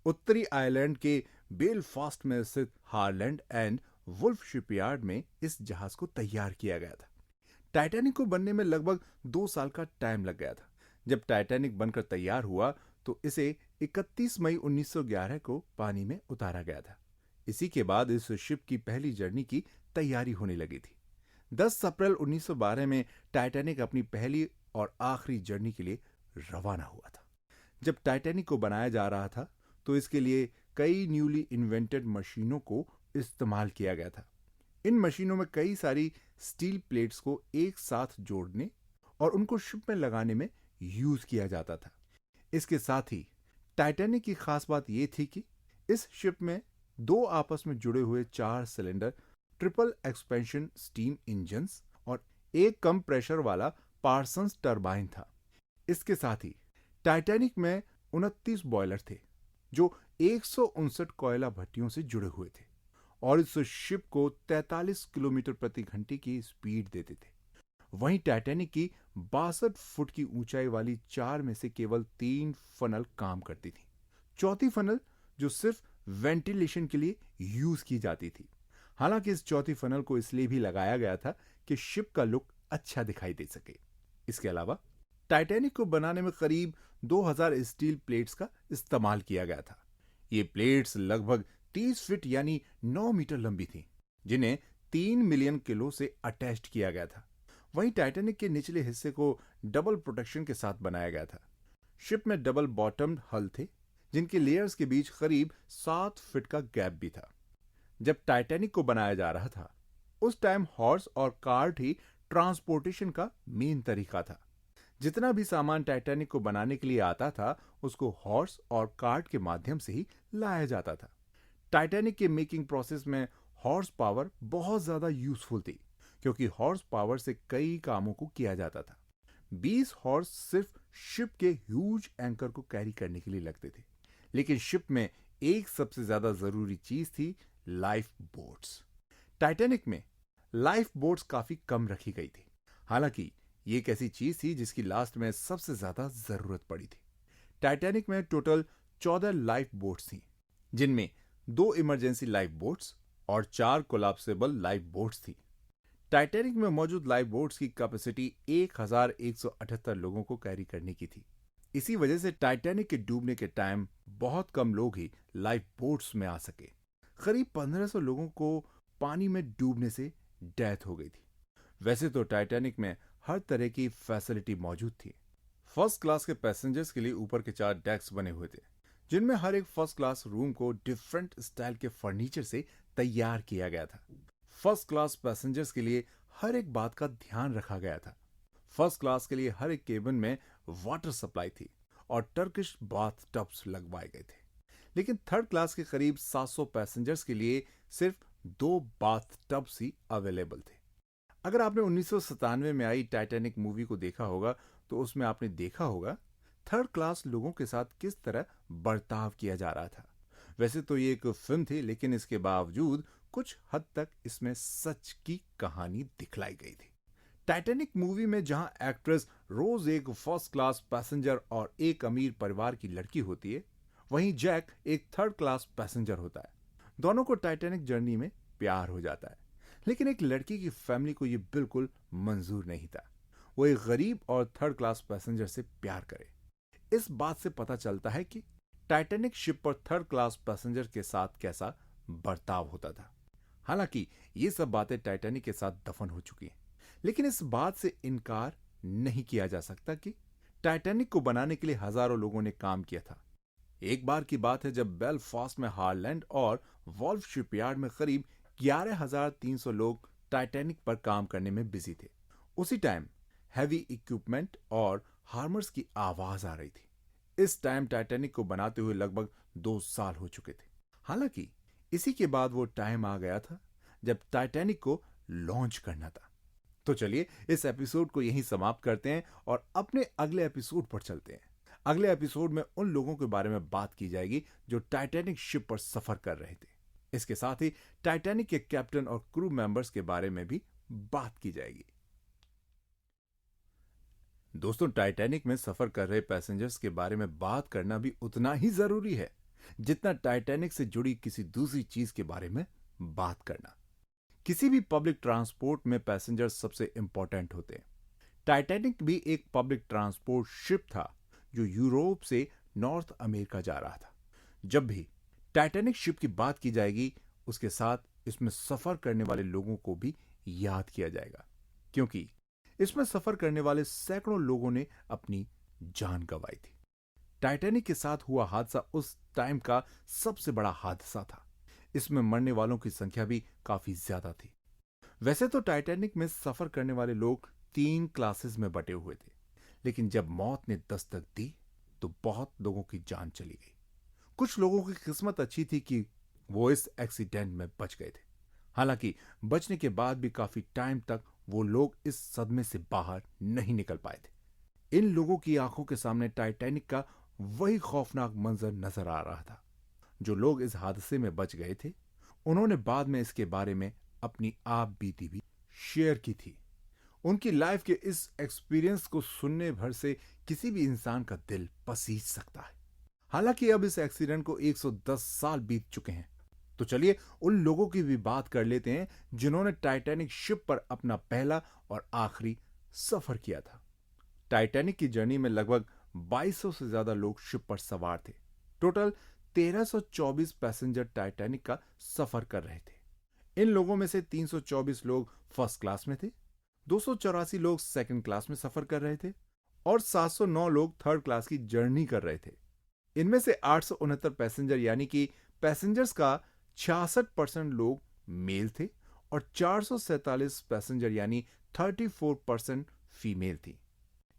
उत्तरी आयरलैंड के बेलफास्ट में स्थित हारलैंड एंड वुल्फ शिपयार्ड में इस जहाज को तैयार किया गया था। टाइटैनिक को बनने में लगभग 2 साल का टाइम लग गया था। जब टाइटैनिक बनकर तैयार हुआ तो इसे 31 मई 1911 को पानी में उतारा गया था। इसी के बाद इस शिप की पहली जर्नी की तैयारी होने लगी थी। 10 अप्रैल 1912 में टाइटैनिक अपनी पहली और आखिरी जर्नी के लिए रवाना हुआ था। जब टाइटैनिक को बनाया जा रहा था तो इसके लिए कई न्यूली इन्वेंटेड मशीनों को इस्तेमाल किया गया था। इन मशीनों में कई सारी स्टील प्लेट्स को एक साथ जोड़ने और उनको शिप में लगाने में यूज किया जाता था। इसके साथ ही टाइटैनिक की खास बात यह थी कि इस शिप में 2 आपस में जुड़े हुए 4 cylinder triple expansion steam engines और एक कम प्रेशर वाला पार्सन्स टरबाइन था। इसके साथ ही टाइटैनिक में 29 बॉयलर थे जो 159 कोयला भट्टियों से जुड़े हुए थे और इस शिप को 43 किलोमीटर प्रति घंटे की स्पीड देते थे। वहीं टाइटैनिक की 62 फुट की ऊंचाई वाली 4 में से केवल 3 फनल काम करती थी। चौथी फनल जो सिर्फ वेंटिलेशन के लिए यूज की जाती थी। हालांकि इस चौथी फनल को इसलिए भी लगाया गया था कि शिप का लुक अच्छा दिखाई दे सके। इसके अलावा टाइटैनिक को बनाने में करीब 2000 स्टील प्लेट्स का इस्तेमाल किया गया था। ये प्लेट्स लगभग 30 फीट यानी 9 मीटर लंबी थी, जिन्हें 3 मिलियन किलो से अटैच्ड किया गया था। वहीं टाइटैनिक के निचले हिस्से को डबल प्रोटेक्शन के साथ बनाया गया था। शिप में डबल बॉटम्ड हल थे, जिनके लेयर्स के बीच करीब 7 फीट का गैप भी था। जब टाइटैनिक को बनाया जा रहा था उस टाइम हॉर्स और कार्ट ही ट्रांसपोर्टेशन का मेन तरीका था। जितना भी सामान टाइटैनिक को बनाने के लिए आता था उसको हॉर्स और कार्ट के माध्यम से ही लाया जाता था। टाइटैनिक के मेकिंग प्रोसेस में हॉर्स पावर बहुत ज्यादा यूजफुल थी, क्योंकि हॉर्स पावर से कई कामों को किया जाता था। 20 हॉर्स सिर्फ शिप के ह्यूज एंकर को कैरी करने के लिए लगते थे, लेकिन शिप में एक सबसे ज्यादा जरूरी चीज थी लाइफ बोट्स। टाइटैनिक में लाइफ बोट्स काफी कम रखी गई थी। हालांकि ये एक ऐसी चीज थी जिसकी लास्ट में सबसे ज्यादा जरूरत पड़ी थी। टाइटैनिक में टोटल 14 लाइफ बोट्स थी, जिनमें 2 इमरजेंसी लाइफ बोट्स और 4 कोलैप्सिबल लाइफ बोट्स थी। टाइटैनिक में मौजूद लाइफ बोट्स की कैपेसिटी 1178 लोगों को कैरी करने की थी। इसी वजह से टाइटैनिक के डूबने के टाइम बहुत कम लोग ही लाइफ बोट्स में आ सके। करीब 1500 लोगों को पानी में डूबने से डेथ हो गई थी। वैसे तो टाइटैनिक में हर तरह की फैसिलिटी मौजूद थी। फर्स्ट क्लास के पैसेंजर्स के लिए ऊपर के 4 डेक्स बने हुए थे, जिनमें हर एक फर्स्ट क्लास रूम को डिफरेंट स्टाइल के फर्नीचर से तैयार किया गया था। फर्स्ट क्लास पैसेंजर्स के लिए हर एक बात का ध्यान रखा गया था। फर्स्ट क्लास के लिए हर एक केबिन में वाटर सप्लाई थी और टर्किश बाथ टब्स लगवाए गए थे। लेकिन थर्ड क्लास के करीब 700 पैसेंजर्स के लिए सिर्फ 2 बाथ टब्स ही अवेलेबल थे। अगर आपने 1997 में आई टाइटैनिक मूवी को देखा होगा तो उसमें आपने देखा होगा थर्ड क्लास लोगों के साथ किस तरह बर्ताव किया जा रहा था। वैसे तो ये एक फिल्म थी, लेकिन इसके बावजूद कुछ हद तक इसमें सच की कहानी दिखलाई गई थी। टाइटैनिक मूवी में जहां एक्ट्रेस रोज एक फर्स्ट क्लास पैसेंजर और एक अमीर परिवार की लड़की होती है, वहीं जैक एक थर्ड क्लास पैसेंजर होता है। दोनों को टाइटैनिक जर्नी में प्यार हो जाता है, लेकिन एक लड़की की फैमिली को यह बिल्कुल मंजूर नहीं था वो एक गरीब और थर्ड क्लास पैसेंजर से प्यार करे। इस बात से पता चलता है कि टाइटैनिक शिप पर थर्ड क्लास पैसेंजर के साथ कैसा बर्ताव होता था। हालांकि ये सब बातें टाइटैनिक के साथ दफन हो चुकी हैं, लेकिन इस बात से इनकार नहीं किया जा सकता कि टाइटैनिक को बनाने के लिए हजारों लोगों ने काम किया था। एक बार की बात है जब बेलफास्ट में हार्लैंड और वॉल्फ शिपयार्ड में करीब 11,300 लोग टाइटैनिक पर काम करने में बिजी थे। उसी टाइम हैवी इक्विपमेंट और हार्मर्स की आवाज आ रही थी। इस टाइम टाइटैनिक को बनाते हुए लगभग 2 साल हो चुके थे। हालांकि इसी के बाद वो टाइम आ गया था जब टाइटैनिक को लॉन्च करना था। तो चलिए इस एपिसोड को यहीं समाप्त करते हैं और अपने अगले एपिसोड पर चलते हैं। अगले एपिसोड में उन लोगों के बारे में बात की जाएगी जो टाइटैनिक शिप पर सफर कर रहे थे। इसके साथ ही टाइटैनिक के कैप्टन और क्रू मेंबर्स के बारे में भी बात की जाएगी। दोस्तों, टाइटैनिक में सफर कर रहे पैसेंजर्स के बारे में बात करना भी उतना ही जरूरी है जितना टाइटैनिक से जुड़ी किसी दूसरी चीज के बारे में बात करना। किसी भी पब्लिक ट्रांसपोर्ट में पैसेंजर्स सबसे इंपॉर्टेंट होते हैं। टाइटैनिक भी एक पब्लिक ट्रांसपोर्ट शिप था जो यूरोप से नॉर्थ अमेरिका जा रहा था। जब भी टाइटैनिक शिप की बात की जाएगी उसके साथ इसमें सफर करने वाले लोगों को भी याद किया जाएगा, क्योंकि इसमें सफर करने वाले सैकड़ों लोगों ने अपनी जान गंवाई थी। टाइटैनिक के साथ हुआ हादसा उस टाइम का सबसे बड़ा हादसा था। इसमें मरने वालों की संख्या भी काफी ज्यादा थी। वैसे तो टाइटैनिक में सफर करने वाले लोग 3 क्लासेस में बटे हुए थे, लेकिन जब मौत ने दस्तक दी तो बहुत लोगों की जान चली गई। कुछ लोगों की किस्मत अच्छी थी कि वो इस एक्सीडेंट में बच गए थे। हालांकि बचने के बाद भी काफी टाइम तक वो लोग इस सदमे से बाहर नहीं निकल पाए थे। इन लोगों की आंखों के सामने टाइटैनिक का वही खौफनाक मंजर नजर आ रहा था। जो लोग इस हादसे में बच गए थे उन्होंने बाद में इसके बारे में अपनी आप बीती भी शेयर की थी। उनकी लाइफ के इस एक्सपीरियंस को सुनने भर से किसी भी इंसान का दिल पसीज सकता है। हालांकि अब इस एक्सीडेंट को 110 साल बीत चुके हैं, तो चलिए उन लोगों की भी बात कर लेते हैं जिन्होंने टाइटैनिक शिप पर अपना पहला और आखिरी सफर किया था। टाइटैनिक की जर्नी में लगभग 2200 से ज्यादा लोग शिप पर सवार थे। टोटल 1324 पैसेंजर टाइटैनिक का सफर कर रहे थे। इन लोगों में से 324 लोग फर्स्ट क्लास में थे, 284 लोग सेकंड क्लास में सफर कर रहे थे और 709 लोग थर्ड क्लास की जर्नी कर रहे थे। इनमें से 869 पैसेंजर यानी कि पैसेंजर्स का 66% लोग मेल थे और 447 पैसेंजर यानी 34% फीमेल थी।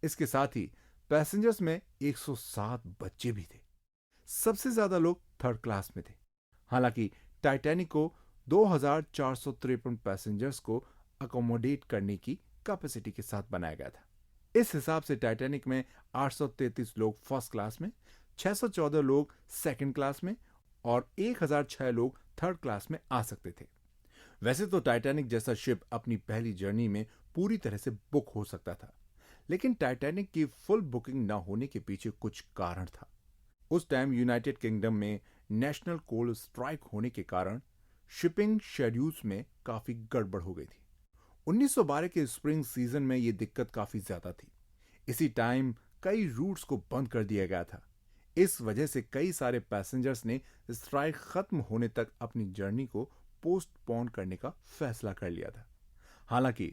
इसके साथ ही पैसेंजर्स में 107 बच्चे भी थे। सबसे ज्यादा लोग थर्ड क्लास में थे। हालांकि टाइटैनिक को 2453 पैसेंजर्स को अकोमोडेट करने की कैपेसिटी के साथ बनाया गया था। इस हिसाब से टाइटैनिक में 833 लोग फर्स्ट क्लास में, 614 लोग सेकंड क्लास में और 1006 लोग थर्ड क्लास में आ सकते थे। वैसे तो टाइटैनिक जैसा शिप अपनी पहली जर्नी में पूरी तरह से बुक हो सकता था, लेकिन टाइटैनिक की फुल बुकिंग न होने के पीछे कुछ कारण था। उस टाइम यूनाइटेड किंगडम में नेशनल कोल स्ट्राइक होने के कारण शिपिंग शेड्यूल्स में काफी गड़बड़ हो गई थी। 1912 के स्प्रिंग सीजन में यह दिक्कत काफी ज्यादा थी। इसी टाइम कई रूट्स को बंद कर दिया गया था। इस वजह से कई सारे पैसेंजर्स ने स्ट्राइक खत्म होने तक अपनी जर्नी को पोस्टपोन करने का फैसला कर लिया था। हालांकि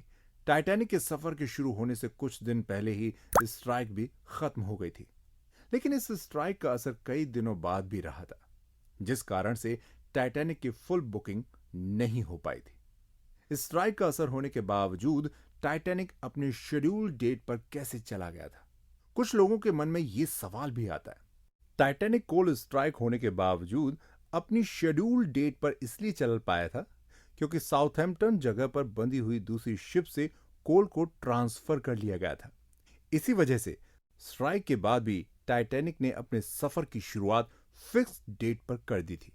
टाइटैनिक के सफर के शुरू होने से कुछ दिन पहले ही स्ट्राइक भी खत्म हो गई थी, लेकिन इस स्ट्राइक का असर कई दिनों बाद भी रहा था, जिस कारण से टाइटैनिक की फुल बुकिंग नहीं हो पाई थी। स्ट्राइक का असर होने के बावजूद टाइटैनिक अपने शेड्यूल डेट पर कैसे चला गया था? कुछ लोगों के मन में यह सवाल भी आता है। टाइटैनिक कोल स्ट्राइक होने के बावजूद अपनी शेड्यूल डेट पर इसलिए चल पाया था क्योंकि साउथहैम्पटन जगह पर बंधी हुई दूसरी शिप से कोल को ट्रांसफर कर लिया गया था। इसी वजह से स्ट्राइक के बाद भी टाइटैनिक ने अपने सफर की शुरुआत फिक्स डेट पर कर दी थी।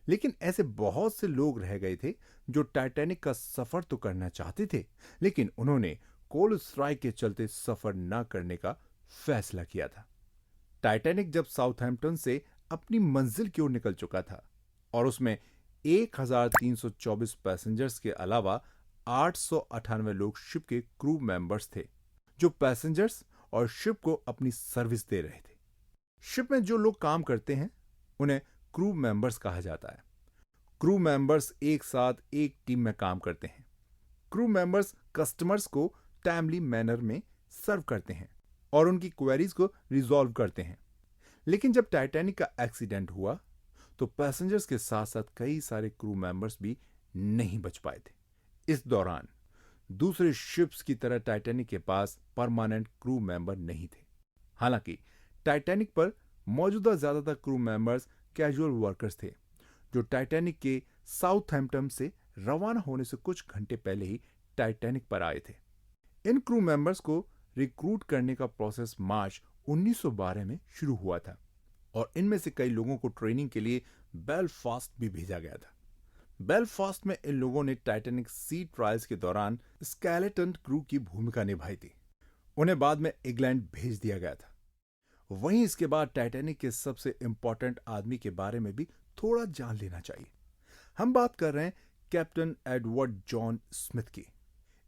लेकिन ऐसे बहुत से लोग रह गए थे जो टाइटैनिक का सफर तो करना चाहते थे, लेकिन उन्होंने कोल स्ट्राइक के चलते सफर न करने का फैसला किया था। टाइटैनिक जब साउथहैम्पटन से अपनी मंजिल की ओर निकल चुका था और उसमें 1324 पैसेंजर्स के अलावा 898 लोग शिप के क्रू मेंबर्स थे जो पैसेंजर्स और शिप को अपनी सर्विस दे रहे थे। शिप में जो लोग काम करते हैं उन्हें क्रू मेंबर्स कहा जाता है। क्रू मेंबर्स एक साथ एक टीम में काम करते हैं। क्रू मेंबर्स कस्टमर्स को टाइमली मैनर में सर्व करते हैं और उनकी क्वेरीज को रिजॉल्व करते हैं। लेकिन जब टाइटैनिक का एक्सीडेंट हुआ तो पैसेंजर्स के साथ साथ कई सारे क्रू मेंबर्स भी नहीं बच पाए थे। इस दौरान दूसरे शिप्स की तरह टाइटैनिक के पास परमानेंट क्रू मेंबर नहीं थे। हालांकि टाइटैनिक पर मौजूदा ज्यादातर क्रू मेंबर्स कैजुअल वर्कर्स थे जो टाइटैनिक के साउथहैम्पटन से रवाना होने से कुछ घंटे पहले ही टाइटैनिक पर आए थे। इन क्रू मेंबर्स को रिक्रूट करने का प्रोसेस मार्च 1912 में शुरू हुआ था और इनमें से कई लोगों को ट्रेनिंग के लिए बेलफास्ट भी भेजा गया था। बेलफास्ट में इन लोगों ने टाइटैनिक सी ट्रायल्स के दौरान स्केलेटन क्रू की भूमिका निभाई थी। उन्हें बाद में इंग्लैंड भेज दिया गया था। वहीं इसके बाद टाइटैनिक के सबसे इंपॉर्टेंट आदमी के बारे में भी थोड़ा जान लेना चाहिए। हम बात कर रहे हैं कैप्टन एडवर्ड जॉन स्मिथ की।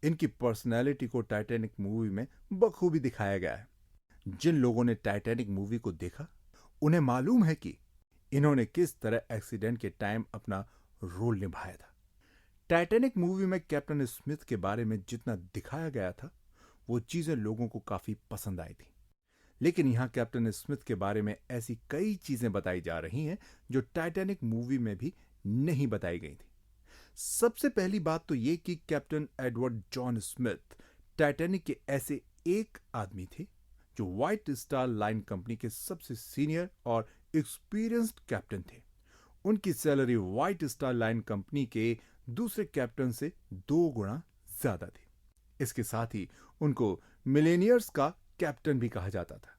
इनकी पर्सनैलिटी को टाइटैनिक मूवी में बखूबी दिखाया गया है। जिन लोगों ने टाइटैनिक मूवी को देखा उन्हें मालूम है कि इन्होंने किस तरह एक्सीडेंट के टाइम अपना रोल निभाया था। टाइटैनिक मूवी में कैप्टन स्मिथ के बारे में जितना दिखाया गया था वो चीजें लोगों को काफी पसंद आई थी। लेकिन यहां कैप्टन स्मिथ के बारे में ऐसी कई चीजें बताई जा रही हैं जो टाइटैनिक मूवी में भी नहीं बताई गई थी। सबसे पहली बात तो यह कि captain Edward John Smith Titanic के ऐसे एक आदमी थे जो व्हाइट स्टार लाइन कंपनी के सबसे सीनियर और एक्सपीरियंस्ड कैप्टन थे। उनकी salary white Star line company के दूसरे कैप्टन से 2 गुना ज्यादा थी। इसके साथ ही उनको मिलेनियर्स का कैप्टन भी कहा जाता था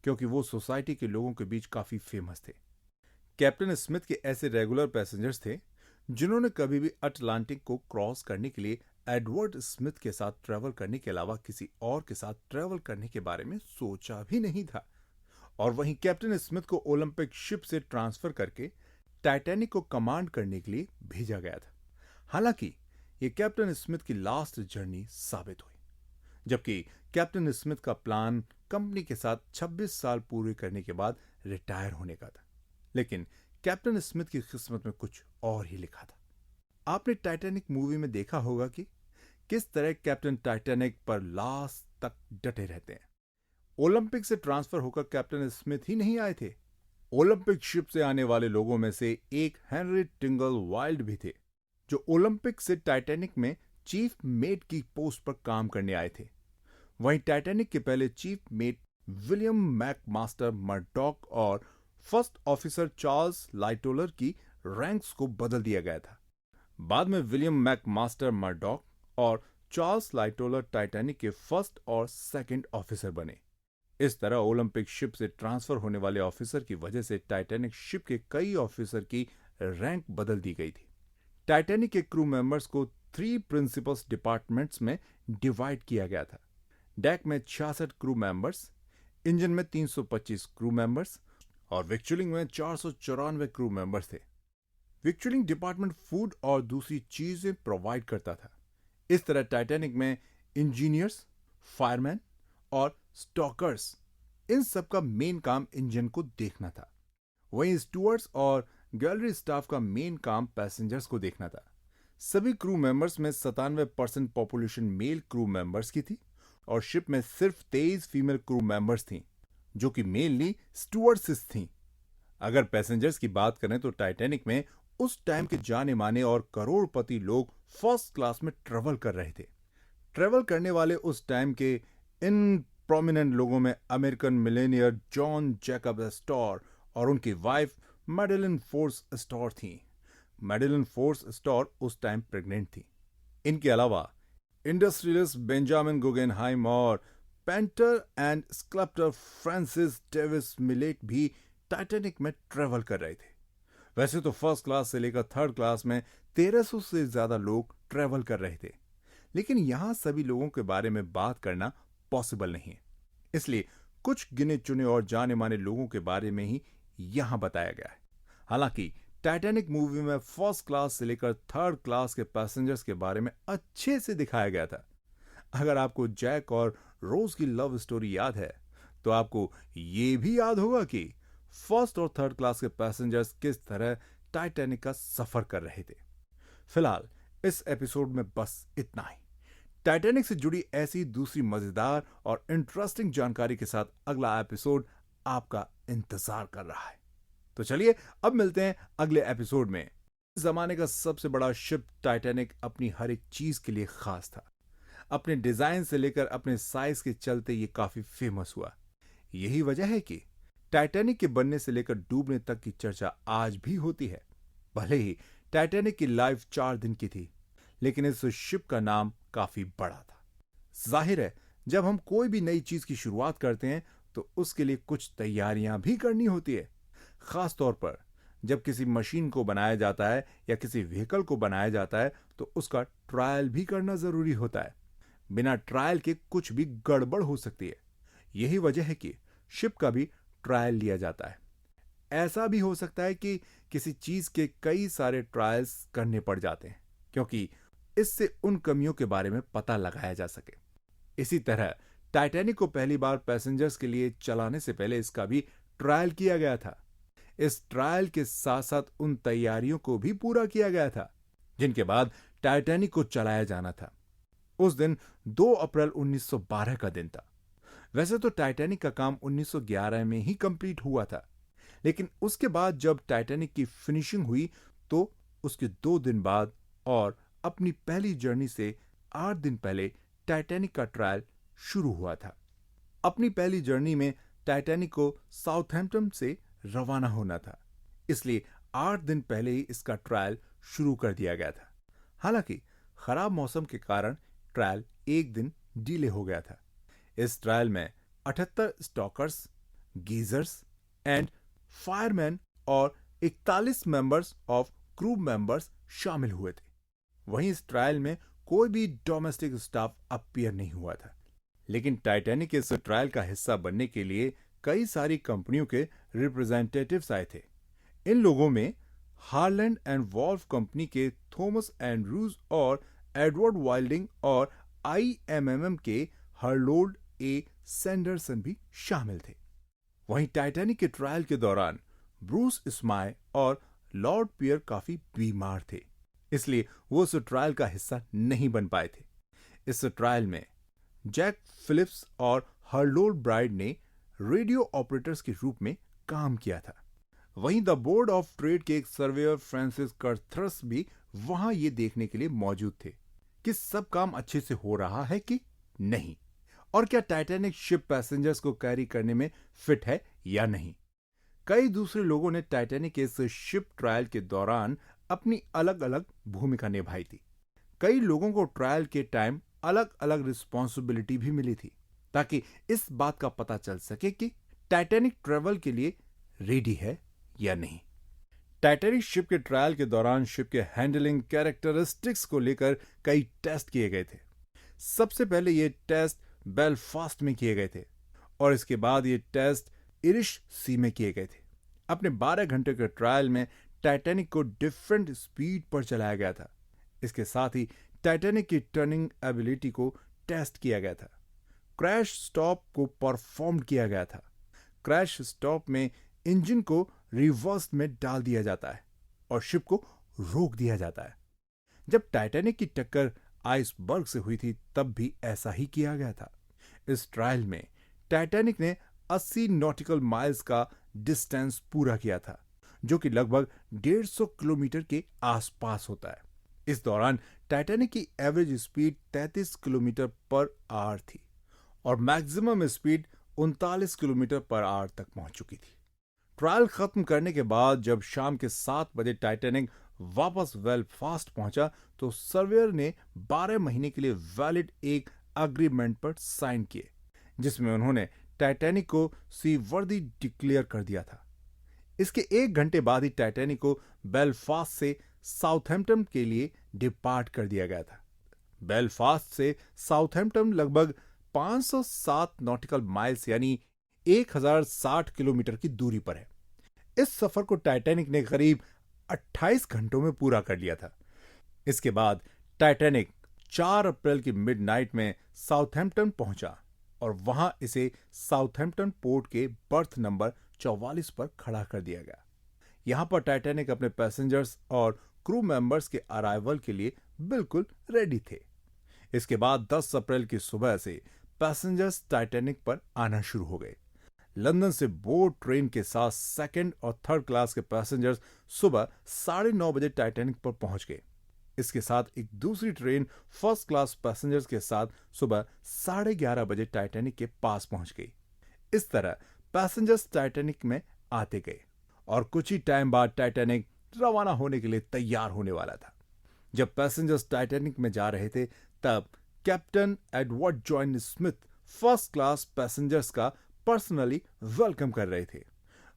क्योंकि वो सोसाइटी के लोगों के बीच काफी फेमस थे। कैप्टन स्मिथ के ऐसे रेगुलर पैसेंजर्स थे जिन्होंने कभी भी अटलांटिक को क्रॉस करने के लिए एडवर्ड स्मिथ के साथ ट्रेवल करने के अलावा किसी और के साथ ट्रेवल करने के बारे में सोचा भी नहीं था। और वहीं कैप्टन स्मिथ को ओलंपिक शिप से ट्रांसफर करके टाइटैनिक को कमांड करने के लिए भेजा गया था। हालांकि यह कैप्टन स्मिथ की लास्ट जर्नी साबित हुई, जबकि कैप्टन स्मिथ का प्लान कंपनी के साथ 26 साल पूरे करने के बाद रिटायर होने का था। लेकिन कैप्टन स्मिथ की किस्मत में कुछ और ही लिखा था। आपने टाइटैनिक मूवी में देखा होगा कि किस तरह कैप्टन टाइटैनिक पर लास्ट तक डटे रहते हैं। ओलंपिक से ट्रांसफर होकर कैप्टन स्मिथ ही नहीं आए थे। ओलंपिक शिप से आने वाले लोगों में से एक हेनरी टिंगल वाइल्ड भी थे जो ओलंपिक से टाइटैनिक में चीफ मेट की पोस्ट पर काम करने आए थे। वहीं टाइटैनिक के पहले chief mate William McMaster Murdoch और फर्स्ट ऑफिसर चार्ल्स लाइटोलर की रैंक्स को बदल दिया गया था। बाद में विलियम मैकमास्टर मर्डॉक और चार्ल्स लाइटोलर टाइटैनिक के फर्स्ट और सेकंड ऑफिसर बने। इस तरह ओलंपिक शिप से ट्रांसफर होने वाले ऑफिसर की वजह से टाइटैनिक शिप के कई ऑफिसर की रैंक बदल दी गई थी। टाइटैनिक के क्रू मेंबर्स को 3 प्रिंसिपल डिपार्टमेंट्स में डिवाइड किया गया था। डेक में 66 क्रू मेंबर्स, इंजन में 325 क्रू मेंबर्स और विक्चुअलिंग में 494 क्रू मेंबर्स थे। विक्चुअलिंग डिपार्टमेंट फूड और दूसरी चीजें प्रोवाइड करता था। इस तरह टाइटैनिक में इंजीनियर्स, फायरमैन और स्टॉकर्स, इन सब का मेन काम इंजन को देखना था। वहीं स्टूअर्ड्स और गैलरी स्टाफ का मेन काम पैसेंजर्स को देखना था। सभी क्रू मेंबर्स में 97% पॉपुलेशन मेल क्रू मेंबर्स की थी और शिप में सिर्फ 23 फीमेल क्रू मेंबर्स थीं जो कि मेनली स्टूअर्ड्स थीं। अगर पैसेंजर्स की बात करें तो टाइटैनिक में उस टाइम के जाने माने और करोड़पति लोग फर्स्ट क्लास में ट्रेवल कर रहे थे। ट्रेवल करने वाले उस टाइम के इन प्रोमिनेंट लोगों में American Millionaire John Jacob store और उनकी वाइफ मैडेलिन फोर्स एस्टोर थी। मैडेलिन फोर्स एस्टोर उस टाइम प्रेग्नेंट थी। इनके अलावा इंडस्ट्रियलिस्ट बेंजामिन गुगेनहाइम और painter and sculptor Francis Davis millet भी टाइटैनिक में ट्रेवल कर रहे थे। वैसे तो फर्स्ट क्लास से लेकर थर्ड क्लास में 1300 से ज्यादा लोग ट्रेवल कर रहे थे, लेकिन यहां सभी लोगों के बारे में बात करना पॉसिबल नहीं है। इसलिए कुछ गिने चुने और जाने माने लोगों के बारे में ही यहां बताया गया है। हालांकि टाइटैनिक मूवी में फर्स्ट क्लास से लेकर थर्ड क्लास के पैसेंजर्स के बारे में अच्छे से दिखाया गया था। अगर आपको जैक और रोज की लव स्टोरी याद है तो आपको ये भी याद होगा कि फर्स्ट और थर्ड क्लास के पैसेंजर्स किस तरह टाइटैनिक का सफर कर रहे थे। फिलहाल इस एपिसोड में बस इतना ही। टाइटैनिक से जुड़ी ऐसी दूसरी मजेदार और इंटरेस्टिंग जानकारी के साथ अगला एपिसोड आपका इंतजार कर रहा है। तो चलिए अब मिलते हैं अगले एपिसोड में। इस जमाने का सबसे बड़ा शिप टाइटैनिक अपनी हर एक चीज के लिए खास था। अपने डिजाइन से लेकर अपने साइज के चलते ये काफी फेमस हुआ। यही वजह है कि टाइटैनिक के बनने से लेकर डूबने तक की चर्चा आज भी होती है। भले ही टाइटैनिक की लाइफ 4 दिन की थी, लेकिन इस शिप का नाम काफी बड़ा था। जाहिर है, जब हम कोई भी नई चीज की शुरुआत करते हैं तो उसके लिए कुछ तैयारियां भी करनी होती है। खास तौर पर जब किसी मशीन को बनाया जाता है या किसी व्हीकल को बनाया जाता है तो उसका ट्रायल भी करना जरूरी होता है। बिना ट्रायल के कुछ भी गड़बड़ हो सकती है। यही वजह है कि शिप का भी ट्रायल लिया जाता है। ऐसा भी हो सकता है कि किसी चीज के कई सारे ट्रायल्स करने पड़ जाते हैं, क्योंकि इससे उन कमियों के बारे में पता लगाया जा सके। इसी तरह टाइटैनिक को पहली बार पैसेंजर्स के लिए चलाने से पहले इसका भी ट्रायल किया गया था। इस ट्रायल के साथ साथ उन तैयारियों को भी पूरा किया गया था जिनके बाद टाइटैनिक को चलाया जाना था। उस दिन 2 अप्रैल 1912 का दिन था। वैसे तो टाइटैनिक का काम 1911 में ही कंप्लीट हुआ था, लेकिन उसके बाद जब टाइटैनिक की फिनिशिंग हुई तो उसके 2 दिन बाद और अपनी पहली जर्नी से 8 दिन पहले टाइटैनिक का ट्रायल शुरू हुआ था। अपनी पहली जर्नी में टाइटैनिक को साउथहैम्पटन से रवाना होना था, इसलिए 8 दिन पहले ही इसका ट्रायल शुरू कर दिया गया था। हालांकि खराब मौसम के कारण ट्रायल 1 दिन डिले हो गया था। इस ट्रायल में 78 स्टॉकर्स, गीजर्स एंड फायरमैन और 41 मेंबर्स ऑफ क्रू मेंबर्स शामिल हुए थे। वहीं इस ट्रायल में कोई भी डोमेस्टिक स्टाफ अपीयर नहीं हुआ था। लेकिन टाइटैनिक के इस ट्रायल का हिस्सा बनने के लिए कई सारी कंपनियों के रिप्रेजेंटेटिव्स आए थे। इन लोगों में हारलैंड एंड वॉल्फ कंपनी के थॉमस एंड्रूज और एडवर्ड वाइल्डिंग और आईएमएमएम के हरलोल्ड ए सैंडरसन भी शामिल थे। वहीं टाइटैनिक के ट्रायल के दौरान ब्रूस स्माय और लॉर्ड पियर काफी बीमार थे, इसलिए वो उस ट्रायल का हिस्सा नहीं बन पाए थे। इस ट्रायल में जैक फिलिप्स और हरलोल्ड ब्राइड ने रेडियो ऑपरेटर्स के रूप में काम किया था। वहीं द बोर्ड ऑफ ट्रेड के एक सर्वेयर फ्रांसिस कर्थरस भी वहां ये देखने के लिए मौजूद थे कि सब काम अच्छे से हो रहा है कि नहीं, और क्या टाइटैनिक शिप पैसेंजर्स को कैरी करने में फिट है या नहीं। कई दूसरे लोगों ने टाइटैनिक के इस शिप ट्रायल के दौरान अपनी अलग अलग भूमिका निभाई थी। कई लोगों को ट्रायल के टाइम अलग अलग रिस्पॉन्सिबिलिटी भी मिली थी, ताकि इस बात का पता चल सके कि टाइटैनिक ट्रेवल के लिए रेडी है या नहीं। टाइटैनिक शिप के ट्रायल के दौरान शिप के हैंडलिंग कैरेक्टरिस्टिक्स को लेकर कई टेस्ट किए गए थे। सबसे पहले ये टेस्ट बेलफास्ट में किए गए थे और इसके बाद ये टेस्ट इरिश सी में किए गए थे। अपने 12 घंटे के ट्रायल में टाइटैनिक को डिफरेंट स्पीड पर चलाया गया था। इसके साथ ही टाइटैनिक की टर्निंग एबिलिटी को टेस्ट किया गया था। क्रैश स्टॉप को परफॉर्म किया गया था। क्रैश स्टॉप में इंजन को रिवर्स में डाल दिया जाता है और शिप को रोक दिया जाता है। जब टाइटैनिक की टक्कर आइसबर्ग से हुई थी तब भी ऐसा ही किया गया था। इस ट्रायल में टाइटैनिक ने 80 नॉटिकल माइल्स का डिस्टेंस पूरा किया था, जो कि लगभग 150 किलोमीटर के आसपास होता है। इस दौरान टाइटैनिक की average speed 33 kilometre per hour थी और maximum speed 39 kilometre per hour तक पहुंच चुकी थी। ट्रायल खत्म करने के बाद जब शाम के 7 बजे टाइटैनिक वापस बेलफास्ट पहुंचा तो सर्वेयर ने 12 महीने के लिए वैलिड एक अग्रीमेंट पर साइन किए, जिसमें उन्होंने टाइटैनिक को सीवर्दी डिक्लेयर कर दिया था। इसके 1 घंटे बाद ही टाइटैनिक को बेलफास्ट से साउथहैम्पटन के लिए डिपार्ट कर दिया गया था। बेलफास्ट से साउथहैम्पटन लगभग 507 नॉटिकल माइल्स यानी 1060 किलोमीटर की दूरी पर है। इस सफर को टाइटैनिक ने करीब 28 घंटों में पूरा कर लिया था। इसके बाद टाइटैनिक 4 अप्रैल की मिडनाइट में साउथहैम्पटन पहुंचा और वहां इसे साउथहैम्पटन पोर्ट के बर्थ नंबर 44 पर खड़ा कर दिया गया। यहां पर टाइटैनिक अपने पैसेंजर्स और क्रू मेंबर्स के अराइवल के लिए बिल्कुल रेडी थे। इसके बाद 10 अप्रैल की सुबह से पैसेंजर्स टाइटैनिक पर आना शुरू हो गए। लंदन से बोर्ड ट्रेन के साथ सेकंड और थर्ड क्लास के पैसेंजर्स सुबह 9:30 बजे टाइटैनिक पर पहुंच गए। इसके साथ एक दूसरी ट्रेन फर्स्ट क्लास पैसेंजर्स के साथ सुबह 11:30 बजे टाइटैनिक के पास पहुंच गई। इस तरह पैसेंजर्स टाइटैनिक में आते गए और कुछ ही टाइम बाद टाइटैनिक रवाना होने के लिए तैयार होने वाला था। जब पैसेंजर्स टाइटैनिक में जा रहे थे तब captain Edward John Smith first class passengers का पर्सनली वेलकम कर रहे थे।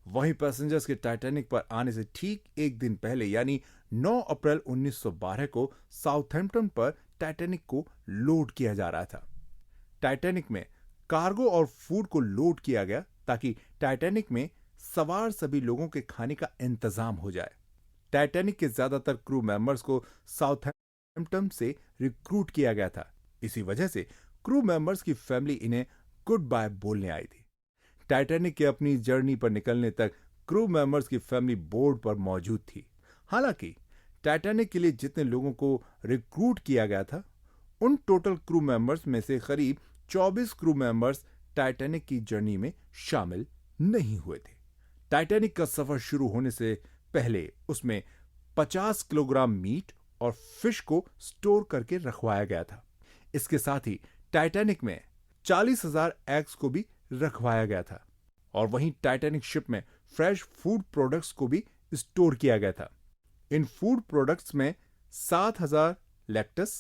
वहीं पैसेंजर्स के टाइटैनिक पर आने से ठीक एक दिन पहले यानी 9 अप्रैल 1912 को साउथहैम्पटन पर टाइटैनिक को लोड किया जा रहा था। टाइटैनिक में कार्गो और फूड को लोड किया गया ताकि टाइटैनिक में सवार सभी लोगों के खाने का इंतजाम हो जाए। टाइटैनिक के ज्यादातर क्रू मेंबर्स को साउथहैम्पटन से रिक्रूट किया गया था। इसी वजह से क्रू मेंबर्स की फैमिली इन्हें गुड बाय बोलने आई थी। टाइटैनिक के अपनी जर्नी पर निकलने तक क्रू मेंबर्स की फैमिली बोर्ड पर मौजूद थी। हालांकि टाइटैनिक के लिए जितने लोगों को रिक्रूट किया गया था उन टोटल क्रू मेंबर्स में से करीब 24 क्रू मेंबर्स टाइटैनिक की जर्नी में शामिल नहीं हुए थे। टाइटैनिक का सफर शुरू होने से पहले उसमें 50 किलोग्राम मीट और फिश को स्टोर करके रखवाया गया था। इसके साथ ही टाइटैनिक में 40,000 एग्स को भी रखवाया गया था और वहीं टाइटैनिक शिप में फ्रेश फूड प्रोडक्ट्स को भी स्टोर किया गया था। इन फूड प्रोडक्ट्स में 7,000 लेक्टस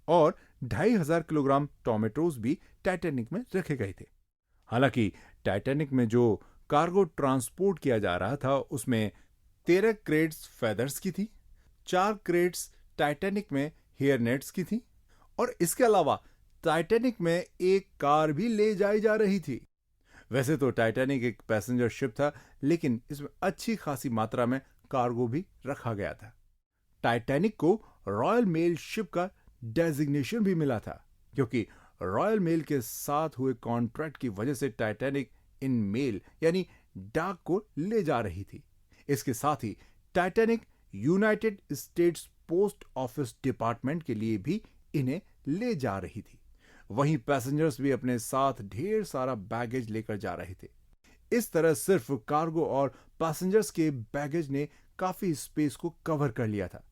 और 2,500 किलोग्राम टोमेटोज भी टाइटैनिक में रखे गए थे। हालांकि टाइटैनिक में जो कार्गो ट्रांसपोर्ट किया जा रहा था उसमें 13 क्रेट्स फेदर्स की थी, 4 क्रेट्स टाइटैनिक में हेयर नेट्स की थी और इसके अलावा टाइटैनिक में एक कार भी ले जाई जा रही थी। वैसे तो टाइटैनिक एक पैसेंजर शिप था, लेकिन इसमें अच्छी खासी मात्रा में कार्गो भी रखा गया था। टाइटैनिक को रॉयल मेल शिप का डेजिग्नेशन भी मिला था, क्योंकि रॉयल मेल के साथ हुए कॉन्ट्रैक्ट की वजह से टाइटैनिक इन मेल यानी डाक को ले जा रही थी। इसके साथ ही Titanic United States Post Office Department के लिए भी इन्हें ले जा रही थी। वहीं पैसेंजर्स भी अपने साथ ढेर सारा बैगेज लेकर जा रहे थे। इस तरह सिर्फ कार्गो और पैसेंजर्स के बैगेज ने काफी स्पेस को कवर कर लिया था।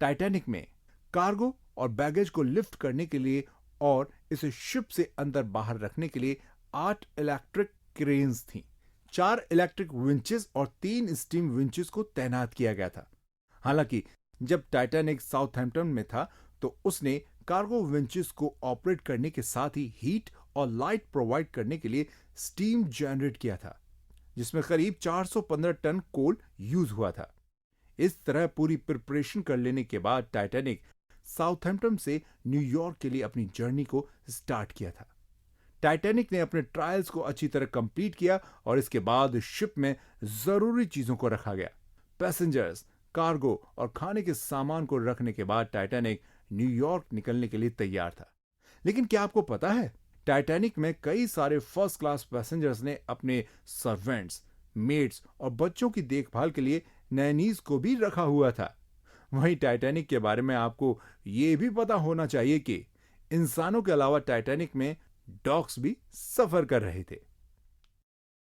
टाइटैनिक में कार्गो और बैगेज को लिफ्ट करने के लिए और इसे शिप से अंदर बाहर रखने के लिए 8 इलेक्ट्रिक क्रेन्स थी, 4 इलेक्ट्रिक विंचेस और 3 स्टीम विंचेस को तैनात किया गया था। हालांकि जब टाइटैनिक साउथहैम्पटन में था तो उसने कार्गो विंचेस को ऑपरेट करने के साथ ही हीट और लाइट प्रोवाइड करने के लिए स्टीम जनरेट किया था, जिसमें करीब 415 टन कोल यूज हुआ था। इस तरह पूरी प्रिपरेशन कर लेने के बाद टाइटैनिक साउथहैम्पटन से न्यूयॉर्क के लिए अपनी जर्नी को स्टार्ट किया था। टाइटैनिक ने अपने ट्रायल्स को अच्छी तरह कंप्लीट किया और इसके बाद शिप में जरूरी चीजों को रखा गया। पैसेंजर्स, कार्गो और खाने के सामान को रखने के बाद टाइटैनिक न्यूयॉर्क निकलने के लिए तैयार था। लेकिन क्या आपको पता है, टाइटैनिक में कई सारे फर्स्ट क्लास पैसेंजर्स ने अपने सर्वेंट्स, मेड्स और बच्चों की देखभाल के लिए नैनीज को भी रखा हुआ था। वहीं टाइटैनिक के बारे में आपको यह भी पता होना चाहिए कि इंसानों के अलावा टाइटैनिक में डॉग्स भी सफर कर रहे थे।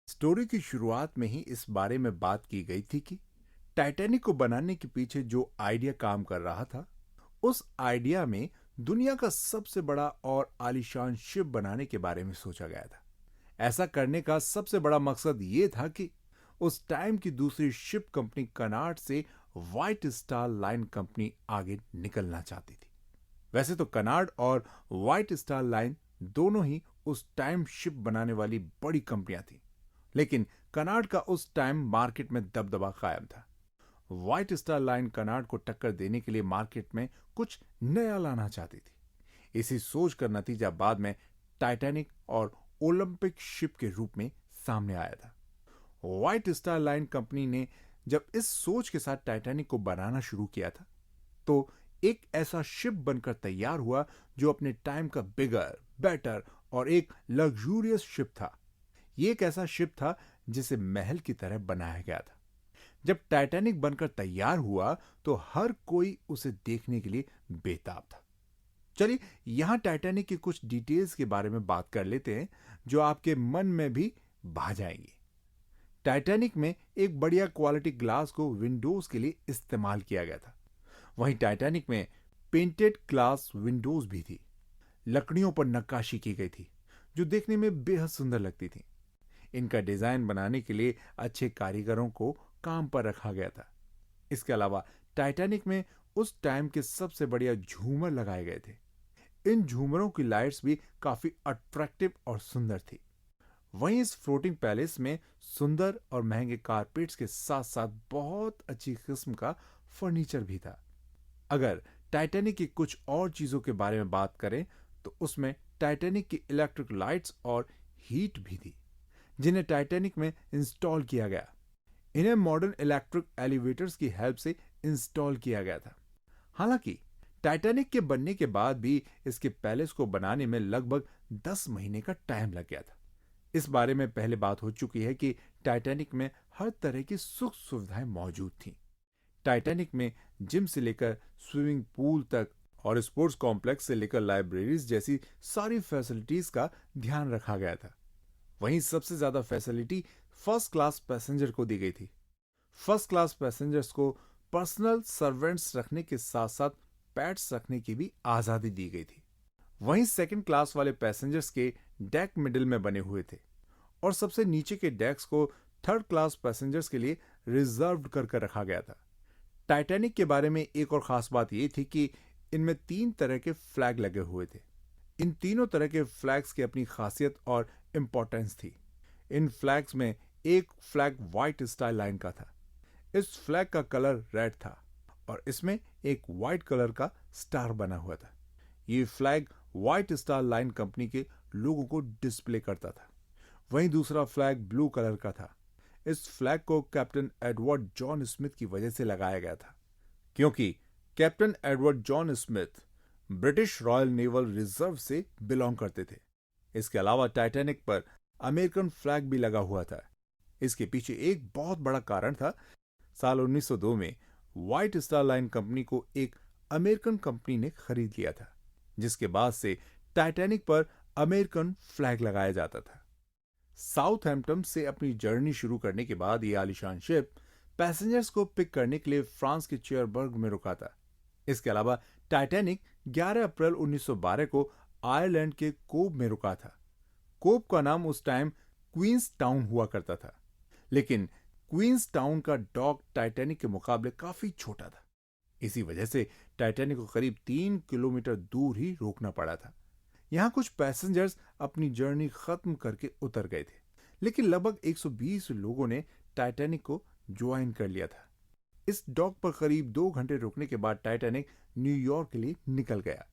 स्टोरी की शुरुआत में ही इस बारे में बात की गई थी कि टाइटैनिक को बनाने के पीछे जो आइडिया काम कर रहा था, उस आइडिया में दुनिया का सबसे बड़ा और आलीशान शिप बनाने के बारे में सोचा गया था। ऐसा करने का सबसे बड़ा मकसद यह था कि उस टाइम की दूसरी शिप कंपनी कनार्ड से व्हाइट स्टार लाइन कंपनी आगे निकलना चाहती थी। वैसे तो कनार्ड और व्हाइट स्टार लाइन दोनों ही उस टाइम शिप बनाने वाली बड़ी कंपनियां थी, लेकिन कनार्ड का उस टाइम मार्केट में दबदबा कायम था। व्हाइट स्टार लाइन कनार्ड को टक्कर देने के लिए मार्केट में कुछ नया लाना चाहती थी। इसी सोच का नतीजा बाद में टाइटैनिक और ओलंपिक शिप के रूप में सामने आया था। व्हाइट स्टार लाइन कंपनी ने जब इस सोच के साथ टाइटैनिक को बनाना शुरू किया था, तो एक ऐसा शिप बनकर तैयार हुआ जो अपने टाइम का बिगर, बेटर और एक लग्जूरियस शिप था। यह एक ऐसा शिप था जिसे महल की तरह बनाया गया था। जब टाइटैनिक बनकर तैयार हुआ तो हर कोई उसे देखने के लिए बेताब था। चलिए यहां टाइटैनिक की कुछ डिटेल्स के बारे में बात कर लेते हैं जो आपके मन में भी भा जाएंगी। टाइटैनिक में एक बढ़िया क्वालिटी ग्लास को विंडोज के लिए इस्तेमाल किया गया था। वहीं टाइटैनिक में पेंटेड ग्लास विंडोज भी थी। लकड़ियों पर नक्काशी की गई थी जो देखने में बेहद सुंदर लगती थी। इनका डिजाइन बनाने के लिए अच्छे कारीगरों को काम पर रखा गया था। इसके अलावा टाइटैनिक में उस टाइम के सबसे बढ़िया झूमर लगाए गए थे। इन झूमरों की लाइट्स भी काफी अट्रैक्टिव और सुंदर थी। वहीं इस फ्लोटिंग पैलेस में सुंदर और महंगे कारपेट्स के साथ साथ बहुत अच्छी किस्म का फर्नीचर भी था। अगर टाइटैनिक की कुछ और चीजों के बारे में बात करें तो उसमें टाइटैनिक की इलेक्ट्रिक लाइट्स और हीट भी थी जिन्हें टाइटैनिक में इंस्टॉल किया गया। इन्हें मॉडर्न इलेक्ट्रिक एलिवेटर्स की हेल्प से इंस्टॉल किया गया था। हालांकि टाइटैनिक के बनने के बाद भी इसके पैलेस को बनाने में लगभग 10 महीने का टाइम लग गया था। इस बारे में पहले बात हो चुकी है कि टाइटैनिक में हर तरह की सुख सुविधाएं मौजूद थीं। टाइटैनिक में जिम से लेकर स्विमिंग पूल तक और स्पोर्ट्स कॉम्प्लेक्स से लेकर लाइब्रेरीज जैसी सारी फैसिलिटीज का ध्यान रखा गया था। वहीं सबसे ज्यादा फैसिलिटी फर्स्ट क्लास पैसेंजर को दी गई थी। फर्स्ट क्लास पैसेंजर्स को पर्सनल सर्वेंट्स रखने के साथ साथ पेट्स रखने की भी आजादी दी गई थी। वहीं सेकंड क्लास वाले पैसेंजर्स के डेक मिडिल में बने हुए थे और सबसे नीचे के डेक्स को थर्ड क्लास पैसेंजर्स के लिए रिजर्व्ड कर रखा गया था। टाइटैनिक के बारे में एक और खास बात यह थी कि इनमें 3 तरह के फ्लैग लगे हुए थे। इन तीनों तरह के फ्लैग्स की अपनी खासियत और इंपॉर्टेंस थी। इन फ्लैग्स में एक फ्लैग व्हाइट स्टार लाइन का था। इस फ्लैग का कलर रेड था और इसमें एक व्हाइट कलर का स्टार बना हुआ था। ये flag white Star line company के लोगों को डिस्प्ले करता था। वहीं दूसरा फ्लैग ब्लू कलर का था। इस फ्लैग को कैप्टन एडवर्ड जॉन स्मिथ की वजह से लगाया गया था, क्योंकि captain Edward John Smith British royal naval reserve से बिलोंग करते थे। इसके अलावा टाइटैनिक पर अमेरिकन फ्लैग भी लगा हुआ था। इसके पीछे एक बहुत बड़ा कारण था। साल 1902 में व्हाइट स्टार लाइन कंपनी को एक अमेरिकन कंपनी ने खरीद लिया था, जिसके बाद से टाइटैनिक पर अमेरिकन फ्लैग लगाया जाता था। साउथहैम्पटन से अपनी जर्नी शुरू करने के बाद यह आलीशान शिप पैसेंजर्स को पिक करने के लिए फ्रांस के चेयरबर्ग में रुका था। इसके अलावा टाइटैनिक 11 अप्रैल 1912 को आयरलैंड के कोब में रुका था। कोब का नाम उस टाइम क्वींस टाउन हुआ करता था, लेकिन क्वींस टाउन का डॉक टाइटैनिक के मुकाबले काफी छोटा था। इसी वजह से टाइटैनिक को करीब 3 किलोमीटर दूर ही रोकना पड़ा था। यहां कुछ पैसेंजर्स अपनी जर्नी खत्म करके उतर गए थे, लेकिन लगभग 120 लोगों ने टाइटैनिक को ज्वाइन कर लिया था। इस डॉक पर करीब 2 घंटे रुकने के बाद टाइटैनिक न्यूयॉर्क के लिए निकल गया।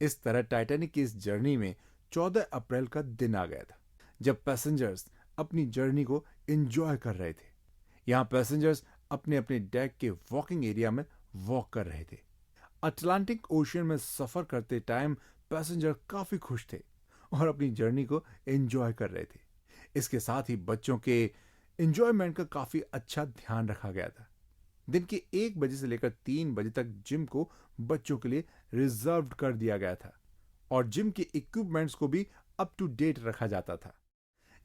इस तरह टाइटैनिक की इस जर्नी में 14 अप्रैल का दिन आ गया था, जब पैसेंजर्स अपनी जर्नी को एंजॉय कर रहे थे। यहां पैसेंजर्स अपने अपने डेक के वॉकिंग एरिया में वॉक कर रहे थे। अटलांटिक ओशियन में सफर करते टाइम पैसेंजर काफी खुश थे और अपनी जर्नी को एंजॉय कर रहे थे। इसके साथ ही बच्चों के एंजॉयमेंट का काफी अच्छा ध्यान रखा गया था। दिन के 1 बजे से लेकर 3 बजे तक जिम को बच्चों के लिए रिजर्व्ड कर दिया गया था और जिम के इक्विपमेंट्स को भी अप टू डेट रखा जाता था।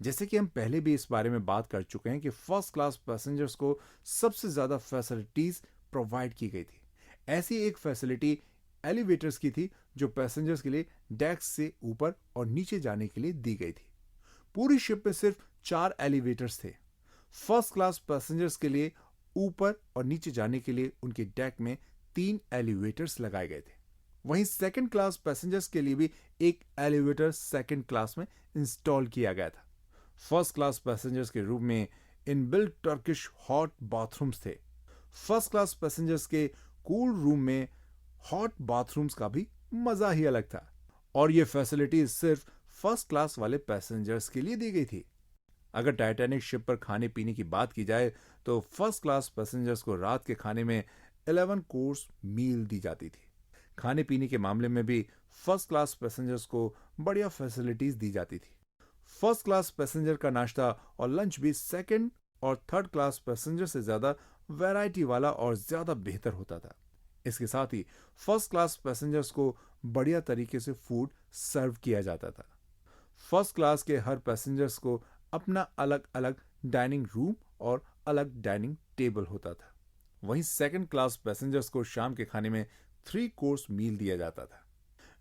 जैसे कि हम पहले भी इस बारे में बात कर चुके हैं कि फर्स्ट क्लास पैसेंजर्स को सबसे ज्यादा फैसिलिटीज प्रोवाइड की गई थी। ऐसी एक फैसिलिटी एलिवेटर्स की थी जो पैसेंजर्स के लिए डेस्क से ऊपर और नीचे जाने के लिए दी गई थी। पूरी शिप में सिर्फ 4 एलिवेटर्स थे। फर्स्ट क्लास पैसेंजर्स के लिए ऊपर और नीचे जाने के लिए उनके डेक में 3 एलिवेटर्स लगाए गए थे। वहीं सेकंड क्लास पैसेंजर्स के लिए भी एक एलिवेटर सेकंड क्लास में इंस्टॉल किया गया था। फर्स्ट क्लास पैसेंजर्स के रूम में इनबिल्ट टर्किश हॉट बाथरूम्स थे। फर्स्ट क्लास पैसेंजर्स के कूल रूम में हॉट बाथरूम्स का भी मजा ही अलग था और यह फैसिलिटी सिर्फ फर्स्ट क्लास वाले पैसेंजर्स के लिए दी गई थी। अगर टाइटैनिक शिप पर खाने पीने की बात की जाए तो फर्स्ट क्लास पैसेंजर्स को रात के खाने में 11 कोर्स मील दी जाती थी। खाने पीने के मामले में भी फर्स्ट क्लास पैसेंजर्स को बढ़िया फैसिलिटीज दी जाती थी। फर्स्ट क्लास पैसेंजर का नाश्ता और लंच भी सेकंड और थर्ड क्लास पैसेंजर से ज्यादा वैरायटी वाला और ज्यादा बेहतर होता था। इसके साथ ही फर्स्ट क्लास पैसेंजर्स को बढ़िया तरीके से फूड सर्व किया जाता था। फर्स्ट क्लास के हर पैसेंजर्स को अपना अलग अलग डाइनिंग रूम और अलग डाइनिंग टेबल होता था। वहीं सेकंड क्लास पैसेंजर्स को शाम के खाने में 3 कोर्स मील दिया जाता था।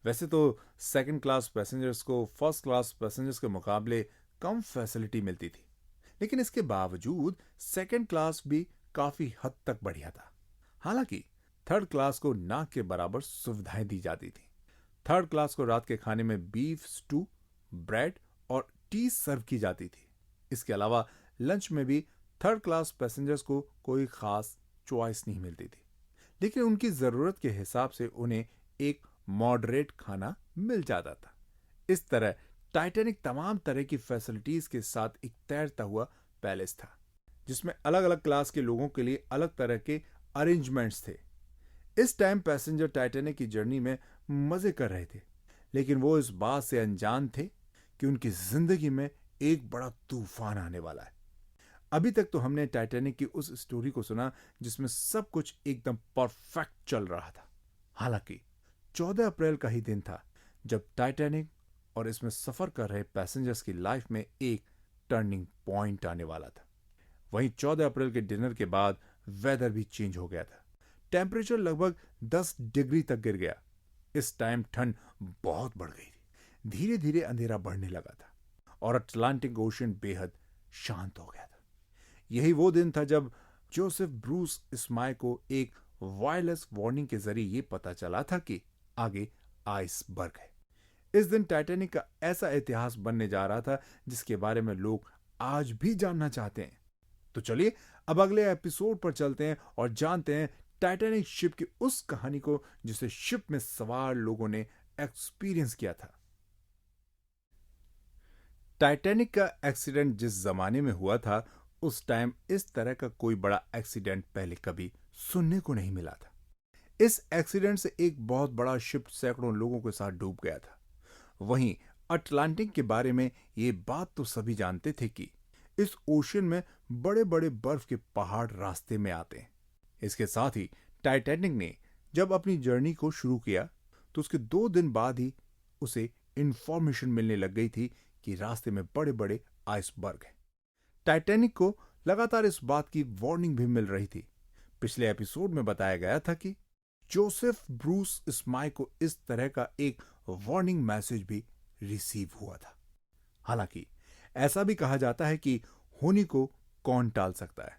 वैसे तो सेकंड क्लास पैसेंजर्स को फर्स्ट क्लास पैसेंजर्स के मुकाबले कम फैसिलिटी मिलती थी, लेकिन इसके बावजूद सेकंड क्लास भी काफी हद तक बढ़िया था। हालांकि थर्ड क्लास को ना के बराबर सुविधाएं दी जाती थी। थर्ड क्लास को रात के खाने में बीफ स्टू, ब्रेड और टी सर्व की जाती थी। इसके अलावा लंच में भी थर्ड क्लास पैसेंजर्स को कोई खास चॉइस नहीं मिलती थी, लेकिन उनकी जरूरत के हिसाब से उन्हें एक मॉडरेट खाना मिल जाता था। इस तरह टाइटैनिक तमाम तरह की फैसिलिटीज के साथ एक तैरता हुआ पैलेस था, जिसमें अलग अलग क्लास के लोगों के लिए अलग तरह के अरेंजमेंट्स थे। इस टाइम पैसेंजर टाइटैनिक की जर्नी में मजे कर रहे थे, लेकिन वो इस बात से अनजान थे कि उनकी जिंदगी में एक बड़ा तूफान आने वाला है। अभी तक तो हमने टाइटैनिक की उस स्टोरी को सुना जिसमें सब कुछ एकदम परफेक्ट चल रहा था। हालांकि 14 अप्रैल का ही दिन था जब टाइटैनिक और इसमें सफर कर रहे पैसेंजर्स की लाइफ में एक टर्निंग पॉइंट आने वाला था। वहीं 14 अप्रैल के डिनर के बाद वेदर भी चेंज हो गया था। टेम्परेचर लगभग 10 डिग्री तक गिर गया। इस टाइम ठंड बहुत बढ़ गई थी। धीरे धीरे अंधेरा बढ़ने लगा था और अटलांटिक ओशन बेहद शांत हो गया था। यही वो दिन था जब जोसेफ ब्रूस इस्माय को एक वायरलेस वार्निंग के जरिए यह पता चला था कि आगे आइसबर्ग है। इस दिन टाइटैनिक का ऐसा इतिहास बनने जा रहा था जिसके बारे में लोग आज भी जानना चाहते हैं। तो चलिए अब अगले एपिसोड पर चलते हैं और जानते हैं टाइटैनिक शिप की उस कहानी को जिसे शिप में सवार लोगों ने एक्सपीरियंस किया था। टाइटैनिक का एक्सीडेंट जिस जमाने में हुआ था उस टाइम इस तरह का कोई बड़ा एक्सीडेंट पहले कभी सुनने को नहीं मिला था। इस एक्सीडेंट से एक बहुत बड़ा शिप सैकड़ों लोगों के साथ डूब गया था। वहीं अटलांटिक के बारे में ये बात तो सभी जानते थे कि इस ओशन में बड़े बड़े बर्फ के पहाड़ रास्ते में आते हैं। इसके साथ ही टाइटैनिक ने जब अपनी जर्नी को शुरू किया तो उसके 2 दिन बाद ही उसे इंफॉर्मेशन मिलने लग गई थी कि रास्ते में बड़े बड़े आइसबर्ग हैं। टाइटैनिक को लगातार इस बात की वार्निंग भी मिल रही थी। पिछले एपिसोड में बताया गया था कि जोसेफ ब्रूस इस्माय को इस तरह का एक वार्निंग मैसेज भी रिसीव हुआ था। हालांकि ऐसा भी कहा जाता है कि होनी को कौन टाल सकता है।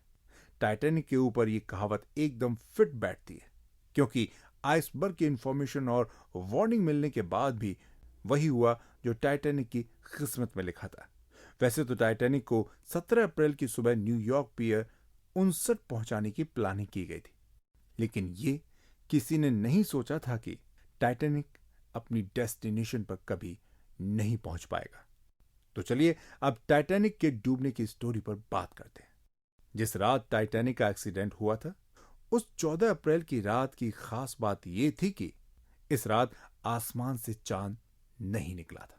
टाइटैनिक के ऊपर यह कहावत एकदम फिट बैठती है, क्योंकि आइसबर्ग की इंफॉर्मेशन और वार्निंग मिलने के बाद भी वही हुआ जो टाइटैनिक की किस्मत में लिखा था। वैसे तो टाइटैनिक को 17 अप्रैल की सुबह न्यूयॉर्क पियर 59 पहुंचाने की प्लानिंग की गई थी, लेकिन ये किसी ने नहीं सोचा था कि टाइटैनिक अपनी डेस्टिनेशन पर कभी नहीं पहुंच पाएगा। तो चलिए अब टाइटैनिक के डूबने की स्टोरी पर बात करते हैं। जिस रात टाइटैनिक का एक्सीडेंट हुआ था उस 14 अप्रैल की रात की खास बात यह थी कि इस रात आसमान से चांद नहीं निकला था।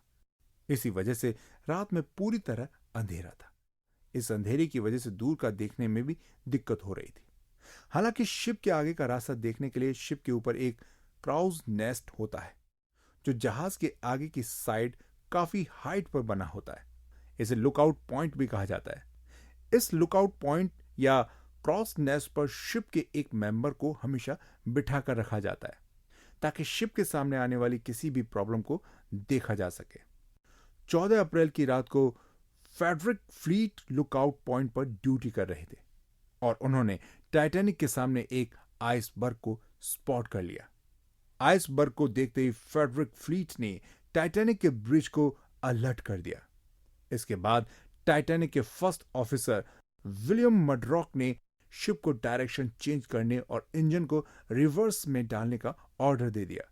इसी वजह से रात में पूरी तरह अंधेरा था। इस अंधेरे की वजह से दूर का देखने में भी दिक्कत हो रही थी। हालांकि शिप के आगे का रास्ता देखने के लिए शिप के ऊपर एक क्राउज नेस्ट होता है, जो जहाज के आगे की साइड काफी हाइट पर बना होता है। इसे लुकआउट पॉइंट भी कहा जाता है। इस लुकआउट पॉइंट या क्रॉस नेस्ट पर शिप के एक मेंबर को हमेशा बिठाकर रखा जाता है, ताकि शिप के सामने आने वाली किसी भी प्रॉब्लम को देखा जा सके। 14 अप्रैल की रात को फेडरिक फ्लीट लुकआउट पॉइंट पर ड्यूटी कर रहे थे और उन्होंने टाइटैनिक के सामने एक आइसबर्ग को स्पॉट कर लिया। आइसबर्ग को देखते ही फेडरिक फ्लीट ने टाइटैनिक के ब्रिज को अलर्ट कर दिया। इसके बाद टाइटैनिक के फर्स्ट ऑफिसर विलियम मडरॉक ने शिप को डायरेक्शन चेंज करने और इंजन को रिवर्स में डालने का ऑर्डर दे दिया,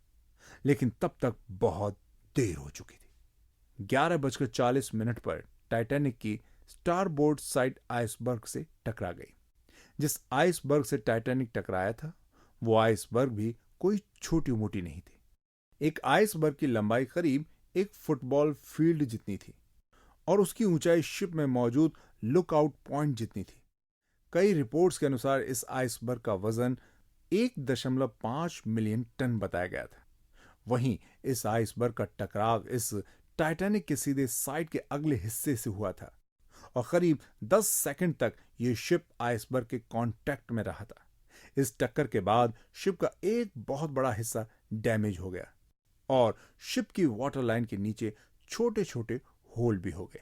लेकिन तब तक बहुत देर हो चुकी थी। 11:40 पर टाइटैनिक की स्टारबोर्ड साइड आइसबर्ग से टकरा गई। जिस आइसबर्ग से टाइटैनिक टकराया था वो आइसबर्ग भी कोई छोटी मोटी नहीं थी। एक आइसबर्ग की लंबाई करीब एक फुटबॉल फील्ड जितनी थी और उसकी ऊंचाई शिप में मौजूद लुकआउट पॉइंट जितनी थी। कई रिपोर्ट्स के अनुसार इस आइसबर्ग का वजन 1.5 मिलियन टन बताया गया था। वहीं इस आइसबर्ग का टकराव इस टाइटैनिक के सीधे साइड के अगले हिस्से से हुआ था और करीब 10 सेकंड तक यह शिप आइसबर्ग के कांटेक्ट में रहा था। इस टक्कर के बाद शिप का एक बहुत बड़ा हिस्सा डैमेज हो गया और शिप की वाटर लाइन के नीचे छोटे छोटे होल भी हो गए।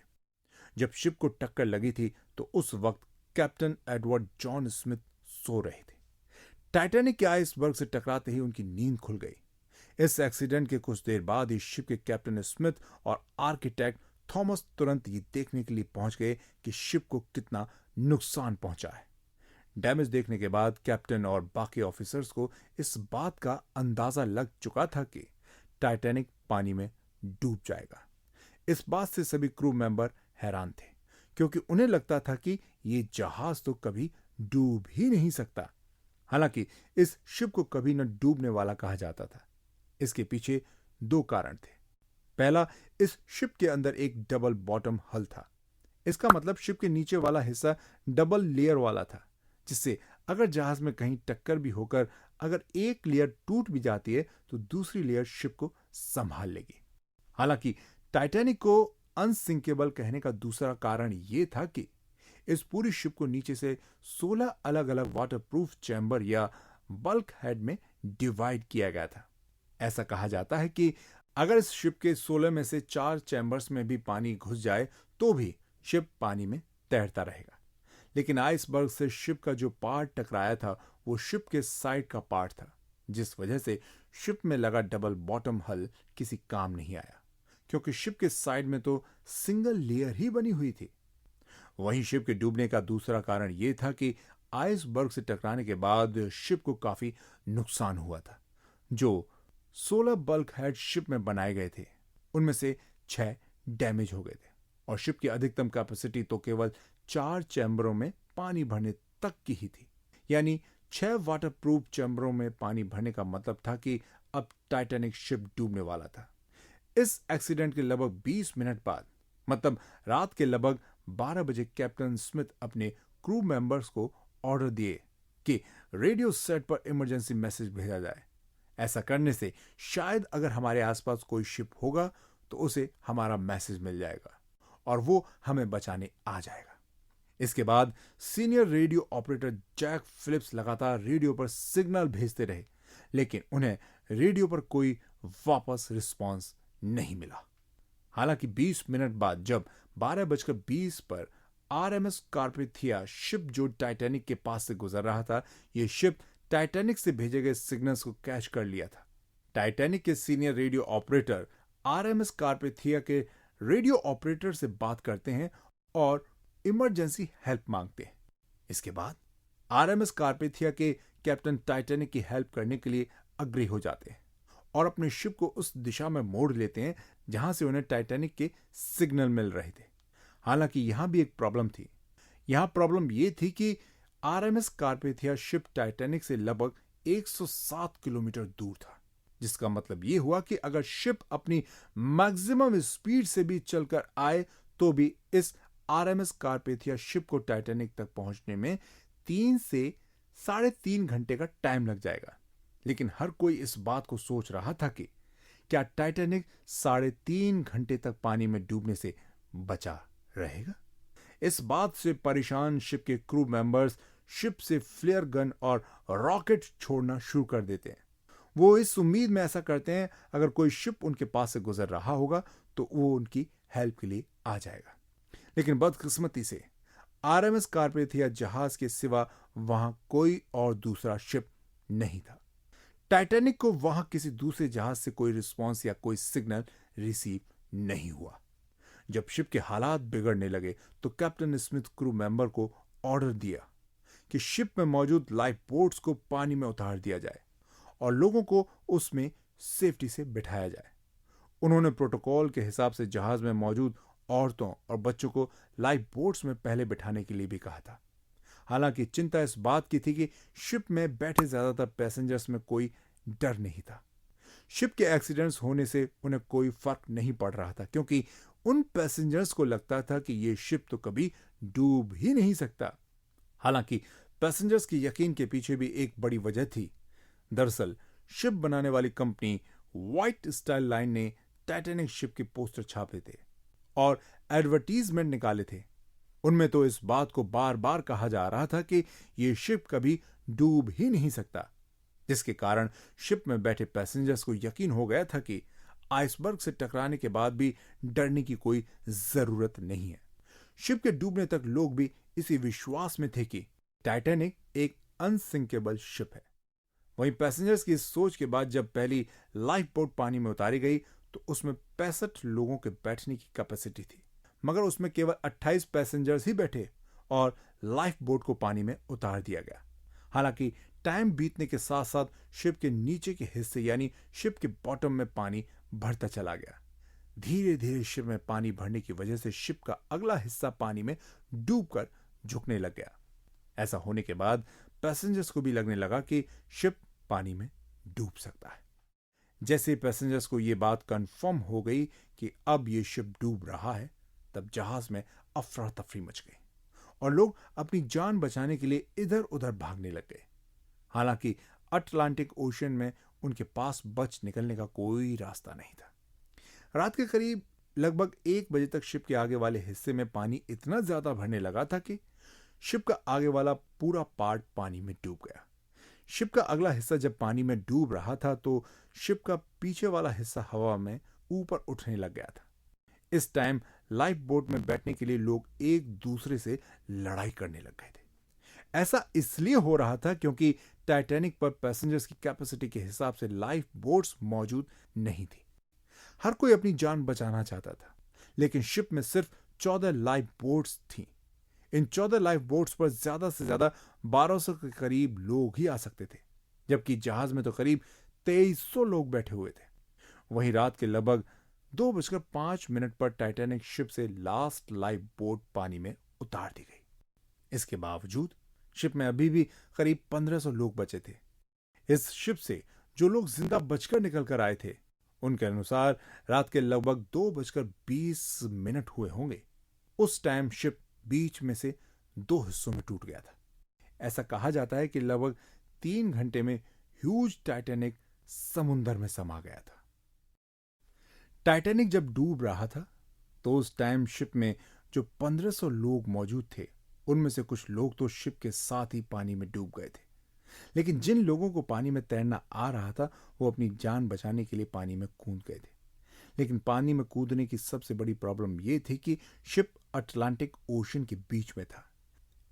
जब शिप को टक्कर लगी थी तो उस वक्त captain Edward John Smith so रहे थे। टाइटैनिक के आइसबर्ग से टकराते ही उनकी नींद खुल गई। इस एक्सीडेंट के कुछ देर बाद ही शिप के कैप्टन स्मिथ और आर्किटेक्ट थॉमस तुरंत ये देखने के लिए पहुंच गए कि शिप को कितना नुकसान पहुंचा है। डैमेज देखने के बाद कैप्टन और बाकी ऑफिसर्स को इस बात का अंदाजा लग चुका था कि टाइटैनिक पानी में डूब जाएगा। इस बात से सभी क्रू मेंबर हैरान थे क्योंकि उन्हें लगता था कि ये जहाज तो कभी डूब ही नहीं सकता। हालांकि इस शिप को कभी न डूबने वाला कहा जाता था। इसके पीछे दो कारण थे। पहला, इस शिप के अंदर एक डबल बॉटम हल था। इसका मतलब शिप के नीचे वाला हिस्सा डबल लेयर वाला था, जिससे अगर जहाज में कहीं टक्कर भी होकर अगर एक लेयर टूट भी जाती है तो दूसरी लेयर शिप को संभाल लेगी। हालांकि टाइटैनिक को अनसिंकेबल कहने का दूसरा कारण यह था कि इस पूरी शिप को नीचे से 16 अलग अलग वाटरप्रूफ चैम्बर या बल्क हेड में डिवाइड किया गया था। ऐसा कहा जाता है कि अगर इस शिप के 16 में से 4 चैम्बर्स में भी पानी घुस जाए तो भी शिप पानी में तैरता रहेगा। लेकिन आइसबर्ग से शिप का जो पार्ट टकराया था वो शिप के साइड का पार्ट था, जिस वजह से शिप में लगा डबल बॉटम हल किसी काम नहीं आया, क्योंकि शिप के साइड में तो सिंगल लेयर ही बनी हुई थी। वहीं शिप के डूबने का दूसरा कारण यह था कि आइसबर्ग से टकराने के बाद शिप को काफी नुकसान हुआ था। जो 16 बल्क हेड शिप में बनाए गए थे उनमें से 6 डैमेज हो गए थे और शिप की अधिकतम कैपेसिटी तो केवल 4 चैम्बरों में पानी भरने तक की ही थी। यानी 6 वाटरप्रूफ चैम्बरों में पानी भरने का मतलब था कि अब टाइटैनिक शिप डूबने वाला था। इस एक्सीडेंट के लगभग 20 मिनट बाद, मतलब रात के लगभग 12 बजे, कैप्टन स्मिथ अपने क्रू मेंबर्स को ऑर्डर दिए कि रेडियो सेट पर इमरजेंसी मैसेज भेजा जाए। ऐसा करने से शायद अगर हमारे आसपास कोई शिप होगा तो उसे हमारा मैसेज मिल जाएगा और वो हमें बचाने आ जाएगा। इसके बाद senior radio operator Jack Phillips लगातार रेडियो पर सिग्नल भेजते रहे, लेकिन उन्हें रेडियो पर कोई वापस रिस्पॉन्स नहीं मिला। हालांकि 20 मिनट बाद जब 12:20 पर आरएमएस कार्पेथिया शिप जो टाइटैनिक के पास से गुजर रहा था, यह शिप टाइटैनिक से भेजे गए सिग्नल्स को कैच कर लिया था। टाइटैनिक के senior radio operator RMS Carpathia के रेडियो ऑपरेटर से बात करते हैं और इमरजेंसी हेल्प मांगते हैं। इसके बाद आरएमएस कार्पेथिया के कैप्टन टाइटैनिक की हेल्प करने के लिए अग्री हो जाते हैं और अपने शिप को उस दिशा में मोड़ लेते हैं जहां से उन्हें टाइटैनिक के सिग्नल मिल रहे थे। हालांकि यहां भी एक प्रॉब्लम थी। यहां प्रॉब्लम यह थी कि आरएमएस कार्पेथिया शिप टाइटैनिक से लगभग 107 किलोमीटर दूर था, जिसका मतलब यह हुआ कि अगर शिप अपनी मैक्सिमम स्पीड से भी चलकर आए तो भी इस आरएमएस कार्पेथिया शिप को टाइटैनिक तक पहुंचने में 3 से 3.5 घंटे का टाइम लग जाएगा। लेकिन हर कोई इस बात को सोच रहा था कि क्या टाइटैनिक 3.5 घंटे तक पानी में डूबने से बचा रहेगा। इस बात से परेशान शिप के क्रू मेंबर्स शिप से फ्लेयर गन और रॉकेट छोड़ना शुरू कर देते हैं। वो इस उम्मीद में ऐसा करते हैं अगर कोई शिप उनके पास से गुजर रहा होगा तो वो उनकी हेल्प के लिए आ जाएगा। लेकिन बदकिस्मती से आरएमएस कार्पेथिया जहाज के सिवा वहां कोई और दूसरा शिप नहीं था। टाइटैनिक को वहां किसी दूसरे जहाज से कोई रिस्पॉन्स या कोई सिग्नल रिसीव नहीं हुआ। जब शिप के हालात बिगड़ने लगे तो कैप्टन स्मिथ क्रू मेंबर को ऑर्डर दिया कि शिप में मौजूद लाइफ बोट्स को पानी में उतार दिया जाए और लोगों को उसमें सेफ्टी से बिठाया जाए। उन्होंने प्रोटोकॉल के हिसाब से जहाज में मौजूद औरतों और बच्चों को लाइफ बोट्स में पहले बिठाने के लिए भी कहा था। हालांकि चिंता इस बात की थी कि शिप में बैठे ज्यादातर पैसेंजर्स में कोई डर नहीं था। शिप के एक्सीडेंट्स होने से उन्हें कोई फर्क नहीं पड़ रहा था, क्योंकि उन पैसेंजर्स को लगता था कि यह शिप तो कभी डूब ही नहीं सकता। हालांकि पैसेंजर्स के यकीन के पीछे भी एक बड़ी वजह थी। दरअसल शिप बनाने वाली कंपनी व्हाइट स्टार लाइन ने टाइटैनिक शिप के पोस्टर छापे थे और एडवर्टीजमेंट निकाले थे। उनमें तो इस बात को बार बार कहा जा रहा था कि यह शिप कभी डूब ही नहीं सकता, जिसके कारण शिप में बैठे पैसेंजर्स को यकीन हो गया था कि आइसबर्ग से टकराने के बाद भी डरने की कोई जरूरत नहीं है। शिप के डूबने तक लोग भी इसी विश्वास में थे कि टाइटैनिक एक अनसिंकेबल शिप है। वहीं पैसेंजर्स की इस सोच के बाद जब पहली लाइफ बोट पानी में उतारी गई तो उसमें 65 लोगों के बैठने की कैपेसिटी थी, मगर उसमें केवल 28 पैसेंजर्स ही बैठे और लाइफ बोट को पानी में उतार दिया गया। हालांकि टाइम बीतने के साथ साथ शिप के नीचे के हिस्से यानी शिप के बॉटम में पानी बढ़ता चला गया। धीरे धीरे शिप में पानी भरने की वजह से शिप का अगला हिस्सा पानी में डूबकर झुकने लग गया। ऐसा होने के बाद पैसेंजर्स को भी लगने लगा कि शिप पानी में डूब सकता है। जैसे पैसेंजर्स को यह बात कंफर्म हो गई कि अब यह शिप डूब रहा है, तब जहाज में अफरा तफरी मच गई और लोग अपनी जान बचाने के लिए इधर उधर भागने लग गए। हालांकि अटलांटिक ओशन में उनके पास बच निकलने का कोई रास्ता नहीं था। रात के करीब लगभग 1 बजे तक शिप के आगे वाले हिस्से में पानी इतना ज्यादा भरने लगा था कि शिप का आगे वाला पूरा पार्ट पानी में डूब गया। शिप का अगला हिस्सा जब पानी में डूब रहा था तो शिप का पीछे वाला हिस्सा हवा में ऊपर उठने लग गया था। इस टाइम लाइफ बोट में बैठने के लिए लोग एक दूसरे से लड़ाई करने लग गए थे। ऐसा इसलिए हो रहा था क्योंकि टाइटैनिक पर पैसेंजर्स की कैपेसिटी के हिसाब से लाइफ बोट्स मौजूद नहीं थी। हर कोई अपनी जान बचाना चाहता था, लेकिन शिप में सिर्फ 14 लाइफ बोट्स थीं। इन 14 लाइफ बोट्स पर ज्यादा से ज्यादा 1200 के करीब लोग ही आ सकते थे, जबकि जहाज में तो करीब 2300 लोग बैठे हुए थे। वहीं रात के लगभग 2:05 पर टाइटैनिक शिप से लास्ट लाइफ बोट पानी में उतार दी गई। इसके बावजूद शिप में अभी भी करीब 1500 लोग बचे थे। इस शिप से जो लोग जिंदा बचकर निकल कर आए थे, उनके अनुसार रात के लगभग 2:20 हुए होंगे। उस टाइम शिप बीच में से 2 हिस्सों में टूट गया था। ऐसा कहा जाता है कि लगभग 3 घंटे में ह्यूज टाइटैनिक समुंदर में समा गया था। टाइटैनिक जब डूब रहा था तो उस टाइम शिप में जो 1500 लोग मौजूद थे, उनमें से कुछ लोग तो शिप के साथ ही पानी में डूब गए थे। लेकिन जिन लोगों को पानी में तैरना आ रहा था वो अपनी जान बचाने के लिए पानी में कूद गए थे। लेकिन पानी में कूदने की सबसे बड़ी प्रॉब्लम यह थी कि शिप अटलांटिक ओशन के बीच में था।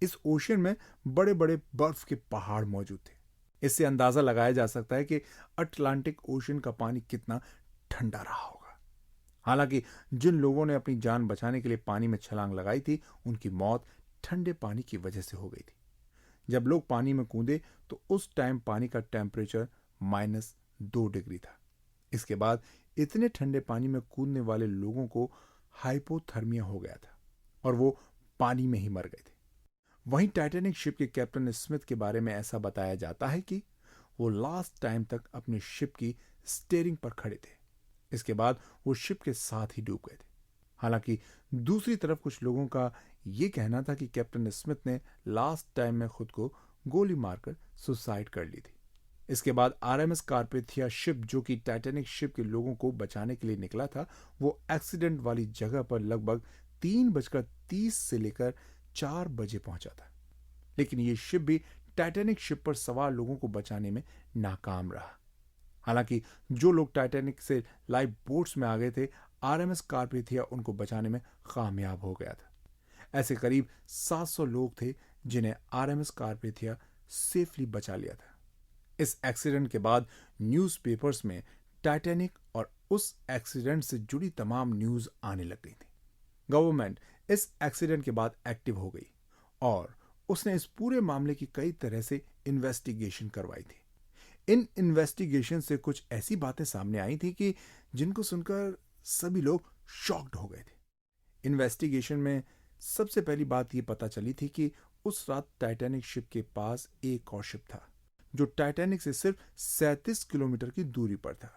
इस ओशन में बड़े बड़े बर्फ के पहाड़ मौजूद थे। इससे अंदाजा लगाया जा सकता है कि अटलांटिक ओशन का पानी कितना ठंडा रहा होगा। हालांकि जिन लोगों ने अपनी जान बचाने के लिए पानी में छलांग लगाई थी, उनकी मौत ठंडे पानी की वजह से हो गई थी। जब लोग पानी में कूदे तो उस टाइम पानी का टेम्परेचर -2 डिग्री था। इसके बाद इतने ठंडे पानी में कूदने वाले लोगों को हाइपोथर्मिया हो गया था और वो पानी में ही मर गए थे। वहीं टाइटैनिक शिप के कैप्टन स्मिथ के बारे में ऐसा बताया जाता है कि वो लास्ट टाइम तक अपने शिप की स्टीयरिंग पर खड़े थे। इसके बाद वो शिप के साथ ही डूब गए थे। हालांकि दूसरी तरफ कुछ लोगों का यह कहना था कि कैप्टन स्मिथ ने लास्ट टाइम में खुद को गोली मारकर सुसाइड कर ली थी। इसके बाद आरएमएस कार्पेथिया शिप, जो कि टाइटैनिक शिप के लोगों को बचाने के लिए निकला था, वो एक्सीडेंट वाली जगह पर लगभग 3:30 से लेकर 4 बजे पहुंचा था। लेकिन यह शिप भी टाइटैनिक शिप पर सवार लोगों को बचाने में नाकाम रहा। हालांकि जो लोग टाइटैनिक से लाइफ बोट्स में आ गए थे, आरएमएस कार्पेथिया उनको बचाने में कामयाब हो गया था। ऐसे करीब 700 लोग थे जिन्हें आरएमएस कार्पेथिया सेफली बचा लिया था। इस एक्सीडेंट के बाद न्यूज़पेपर्स में टाइटैनिक और उस एक्सीडेंट से जुड़ी तमाम न्यूज आने लग गई थी। गवर्नमेंट इस एक्सीडेंट के बाद एक्टिव हो गई और उसने इस पूरे मामले की कई तरह से इन्वेस्टिगेशन करवाई थी। इन इन्वेस्टिगेशन से कुछ ऐसी बातें सामने आई थी कि जिनको सुनकर सभी लोग शॉक्ड हो गए थे। इन्वेस्टिगेशन में सबसे पहली बात ये पता चली थी कि उस रात टाइटैनिक शिप के पास एक और शिप था जो टाइटैनिक से सिर्फ 37 किलोमीटर की दूरी पर था।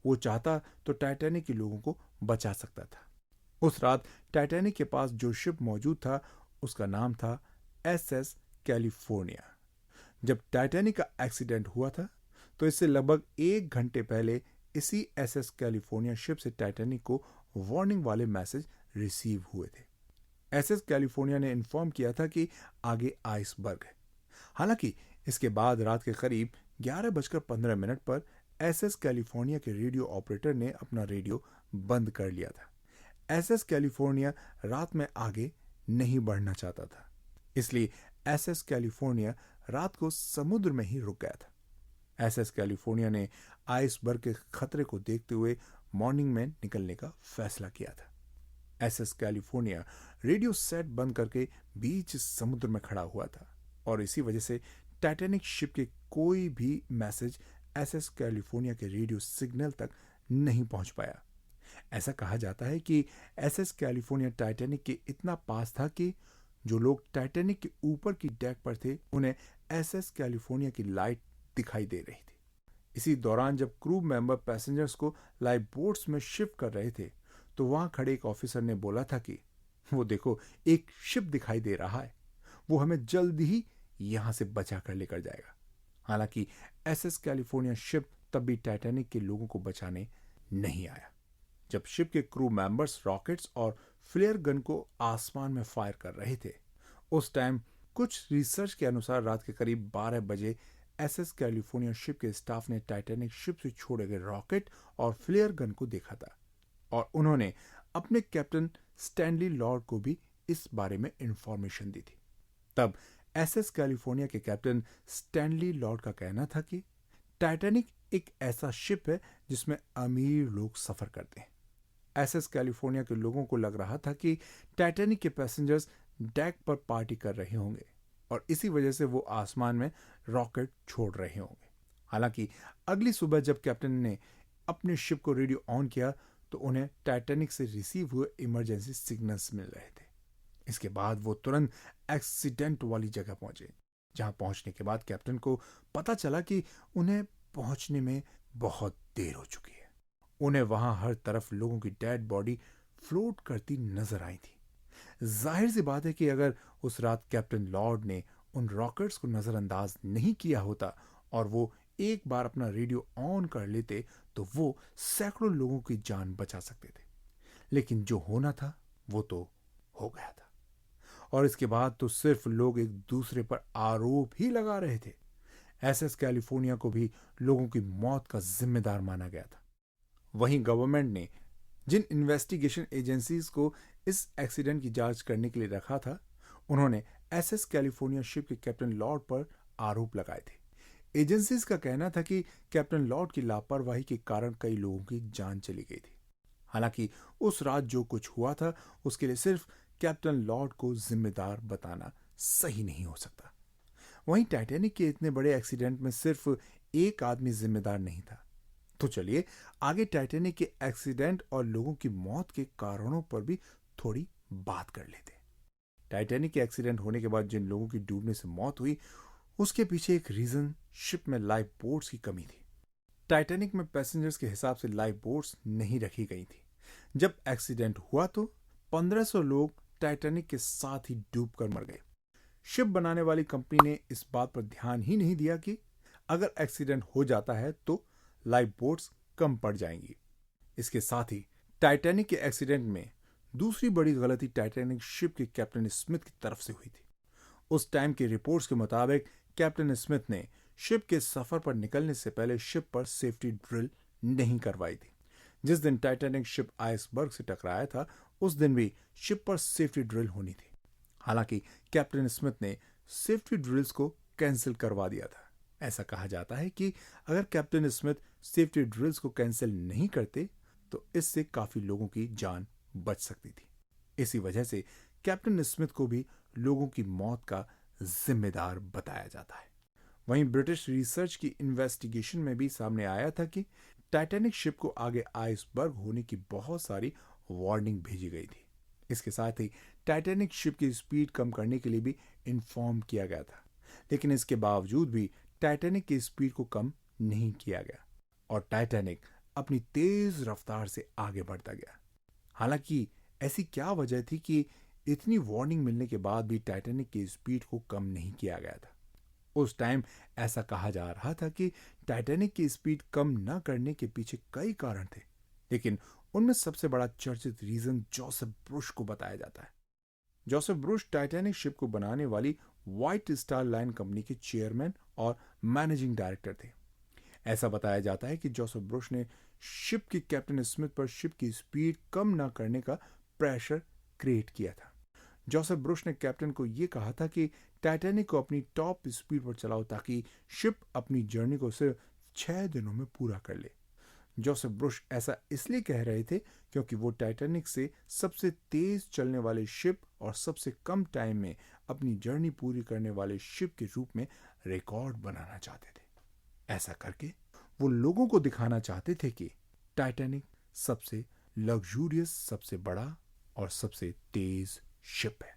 वो चाहता तो टाइटैनिक के लोगों को बचा सकता था। उस रात टाइटैनिक के पास जो शिप मौजूद था उसका नाम था SS कैलिफोर्निया। जब टाइटैनिक का एक्सीडेंट हुआ था तो इससे लगभग 1 घंटे पहले इसी SS कैलिफोर्निया शिप से टाइटैनिक को वार्निंग वाले मैसेज रिसीव हुए थे। SS कैलिफोर्निया ने इन्फॉर्म किया था कि आगे आइसबर्ग है। हालांकि इसके बाद रात के करीब 11:15 पर SS कैलिफोर्निया के रेडियो ऑपरेटर ने अपना रेडियो बंद कर लिया था। SS कैलिफोर्निया रात में आगे नहीं बढ़ना चाहता था, इसलिए SS कैलिफोर्निया रात को समुद्र में ही रुक गया था। SS कैलिफोर्निया ने आइसबर्ग के खतरे को देखते हुए मॉर्निंग में निकलने का फैसला किया था। SS कैलिफोर्निया रेडियो सेट बंद करके बीच समुद्र में खड़ा हुआ था और इसी वजह से टाइटैनिक शिप के कोई भी मैसेज SS कैलिफोर्निया के रेडियो सिग्नल तक नहीं पहुंच पाया। ऐसा कहा जाता है कि SS कैलिफोर्निया टाइटैनिक के इतना पास था कि जो लोग टाइटैनिक के ऊपर की डेक पर थे उन्हें SS कैलिफोर्निया की लाइट दिखाई दे रही थी। इसी दौरान जब क्रू मेंबर पैसेंजर्स को लाइफ बोट्स में शिफ्ट कर रहे थे तो वहां खड़े एक ऑफिसर ने बोला था कि वो देखो, एक शिप दिखाई दे रहा है, वो हमें जल्द ही यहां से बचा कर लेकर जाएगा। हालांकि SS कैलिफोर्निया शिप तब भी टाइटैनिक के लोगों को बचाने नहीं आया। जब शिप के क्रू मेंबर्स रॉकेट्स और फ्लेयर गन को आसमान में फायर कर रहे थे उस टाइम कुछ रिसर्च के अनुसार रात के करीब 12 बजे SS कैलिफोर्निया शिप के स्टाफ ने टाइटैनिक शिप से छोड़े गए रॉकेट और फ्लेयर गन को देखा था और उन्होंने अपने कैप्टन स्टैनली लॉर्ड को भी इस बारे में इंफॉर्मेशन दी थी। तब SS कैलिफोर्निया के कैप्टन स्टैनली लॉर्ड का कहना था कि टाइटैनिक एक ऐसा शिप है जिसमें अमीर लोग सफर करते हैं। SS कैलिफोर्निया के लोगों को लग रहा था कि टाइटैनिक के पैसेंजर्स डेक पर पार्टी कर रहे होंगे और इसी वजह से वो आसमान में रॉकेट छोड़ रहे होंगे। हालांकि अगली सुबह जब कैप्टन ने अपने शिप को रेडियो ऑन किया तो उन्हें टाइटैनिक से रिसीव हुए इमरजेंसी सिग्नल्स मिल रहे थे। इसके बाद वो तुरंत एक्सीडेंट वाली जगह पहुंचे, जहां पहुंचने के बाद कैप्टन को पता चला कि उन्हें पहुंचने में बहुत देर हो चुकी है। उन्हें वहां हर तरफ लोगों की डेड बॉडी फ्लोट करती नजर आई थी। जाहिर सी बात है कि अगर उस रात कैप्टन लॉर्ड ने उन रॉकेट्स को नजरअंदाज नहीं किया होता और वो एक बार अपना रेडियो ऑन कर लेते तो वो सैकड़ों लोगों की जान बचा सकते थे। लेकिन जो होना था वो तो हो गया था और इसके बाद तो सिर्फ लोग एक दूसरे पर आरोप ही लगा रहे थे। SS कैलिफोर्निया को भी लोगों की मौत का जिम्मेदार माना गया था। वहीं गवर्नमेंट ने जिन इन्वेस्टिगेशन एजेंसीज को इस एक्सीडेंट की जांच करने के लिए रखा था उन्होंने SS कैलिफोर्निया शिप के कैप्टन लॉर्ड पर आरोप लगाए थे। एजेंसीज का कहना था कि कैप्टन लॉर्ड की लापरवाही के कारण कई लोगों की जान चली गई थी। हालांकि उस रात जो कुछ हुआ था उसके लिए सिर्फ कैप्टन लॉर्ड को जिम्मेदार बताना सही नहीं हो सकता। वहीं टाइटैनिक के इतने बड़े एक्सीडेंट में सिर्फ एक आदमी जिम्मेदार नहीं था। तो चलिए आगे टाइटैनिक के एक्सीडेंट और लोगों की मौत के कारणों पर भी थोड़ी बात कर लेते हैं। टाइटैनिक के एक्सीडेंट होने के बाद जिन लोगों की डूबने से मौत हुई उसके पीछे एक रीजन शिप में लाइफ बोट्स की कमी थी। टाइटैनिक में पैसेंजर्स के हिसाब से लाइफ बोट्स नहीं रखी गई थी। जब एक्सीडेंट हुआ तो 1500 लोग टाइटैनिक के साथ ही डूबकर मर गए। शिप बनाने वाली कंपनी ने इस बात पर ध्यान ही नहीं दिया कि अगर एक्सीडेंट हो जाता है तो लाइफ बोट्स कम पड़ जाएंगी। इसके साथ ही टाइटैनिक के एक्सीडेंट में दूसरी बड़ी गलती टाइटैनिक शिप के कैप्टन स्मिथ की तरफ से हुई थी। उस टाइम के रिपोर्ट्स के मुताबिक कैप्टन स्मिथ ने शिप के सफर पर निकलने से पहले शिप पर सेफ्टी ड्रिल नहीं करवाई थी। जिस दिन टाइटैनिक शिप आइसबर्ग से टकराया था उस दिन भी शिप पर सेफ्टी ड्रिल होनी थी। हालांकि कैप्टन स्मिथ ने सेफ्टी ड्रिल्स को कैंसिल करवा दिया था। ऐसा कहा जाता है कि अगर कैप्टन स्मिथ सेफ्टी ड्रिल्स को कैंसिल नहीं करते तो इससे काफी लोगों की जान बच सकती थी। इसी वजह से कैप्टन स्मिथ को भी लोगों की मौत का जिम्मेदार बताया जाता है। वहीं ब्रिटिश रिसर्च की इन्वेस्टिगेशन में भी सामने आया था कि टाइटैनिक शिप को आगे आइसबर्ग होने की बहुत सारी वार्निंग भेजी गई थी, इसके साथ ही टाइटैनिक शिप की स्पीड कम करने के लिए भी इन्फॉर्म किया गया था, लेकिन इसके बावजूद भी टाइटैनिक की स्पीड को कम नहीं किया गया और टाइटैनिक अपनी तेज रफ्तार से आगे बढ़ता गया। हालांकि ऐसी क्या वजह थी कि इतनी वार्निंग मिलने के बाद भी टाइटैनिक की स्पीड को कम नहीं किया गया था? उस टाइम ऐसा कहा जा रहा था कि टाइटैनिक की स्पीड कम न करने के पीछे कई कारण थे, लेकिन उनमें सबसे बड़ा चर्चित रीजन जोसेफ ब्रुश को बताया जाता है। जोसेफ ब्रुश टाइटैनिक शिप को बनाने वाली व्हाइट स्टार लाइन कंपनी के चेयरमैन और मैनेजिंग डायरेक्टर थे। ऐसा बताया जाता है कि जोसेफ ब्रुश ने शिप के कैप्टन स्मिथ पर शिप की स्पीड कम न करने का प्रेशर क्रिएट किया था। जोसेफ ब्रुश ने कैप्टन को यह कहा था कि टाइटैनिक को अपनी टॉप स्पीड पर चलाओ ताकि शिप अपनी जर्नी को सिर्फ 6 दिनों में पूरा कर ले। जोसेफ ब्रुश ऐसा इसलिए कह रहे थे क्योंकि वो टाइटैनिक से सबसे तेज चलने वाले शिप और सबसे कम टाइम में अपनी जर्नी पूरी करने वाले शिप के रूप में रिकॉर्ड बनाना चाहते थे। ऐसा करके वो लोगों को दिखाना चाहते थे कि टाइटैनिक सबसे लग्जूरियस, सबसे बड़ा और सबसे तेज शिप है।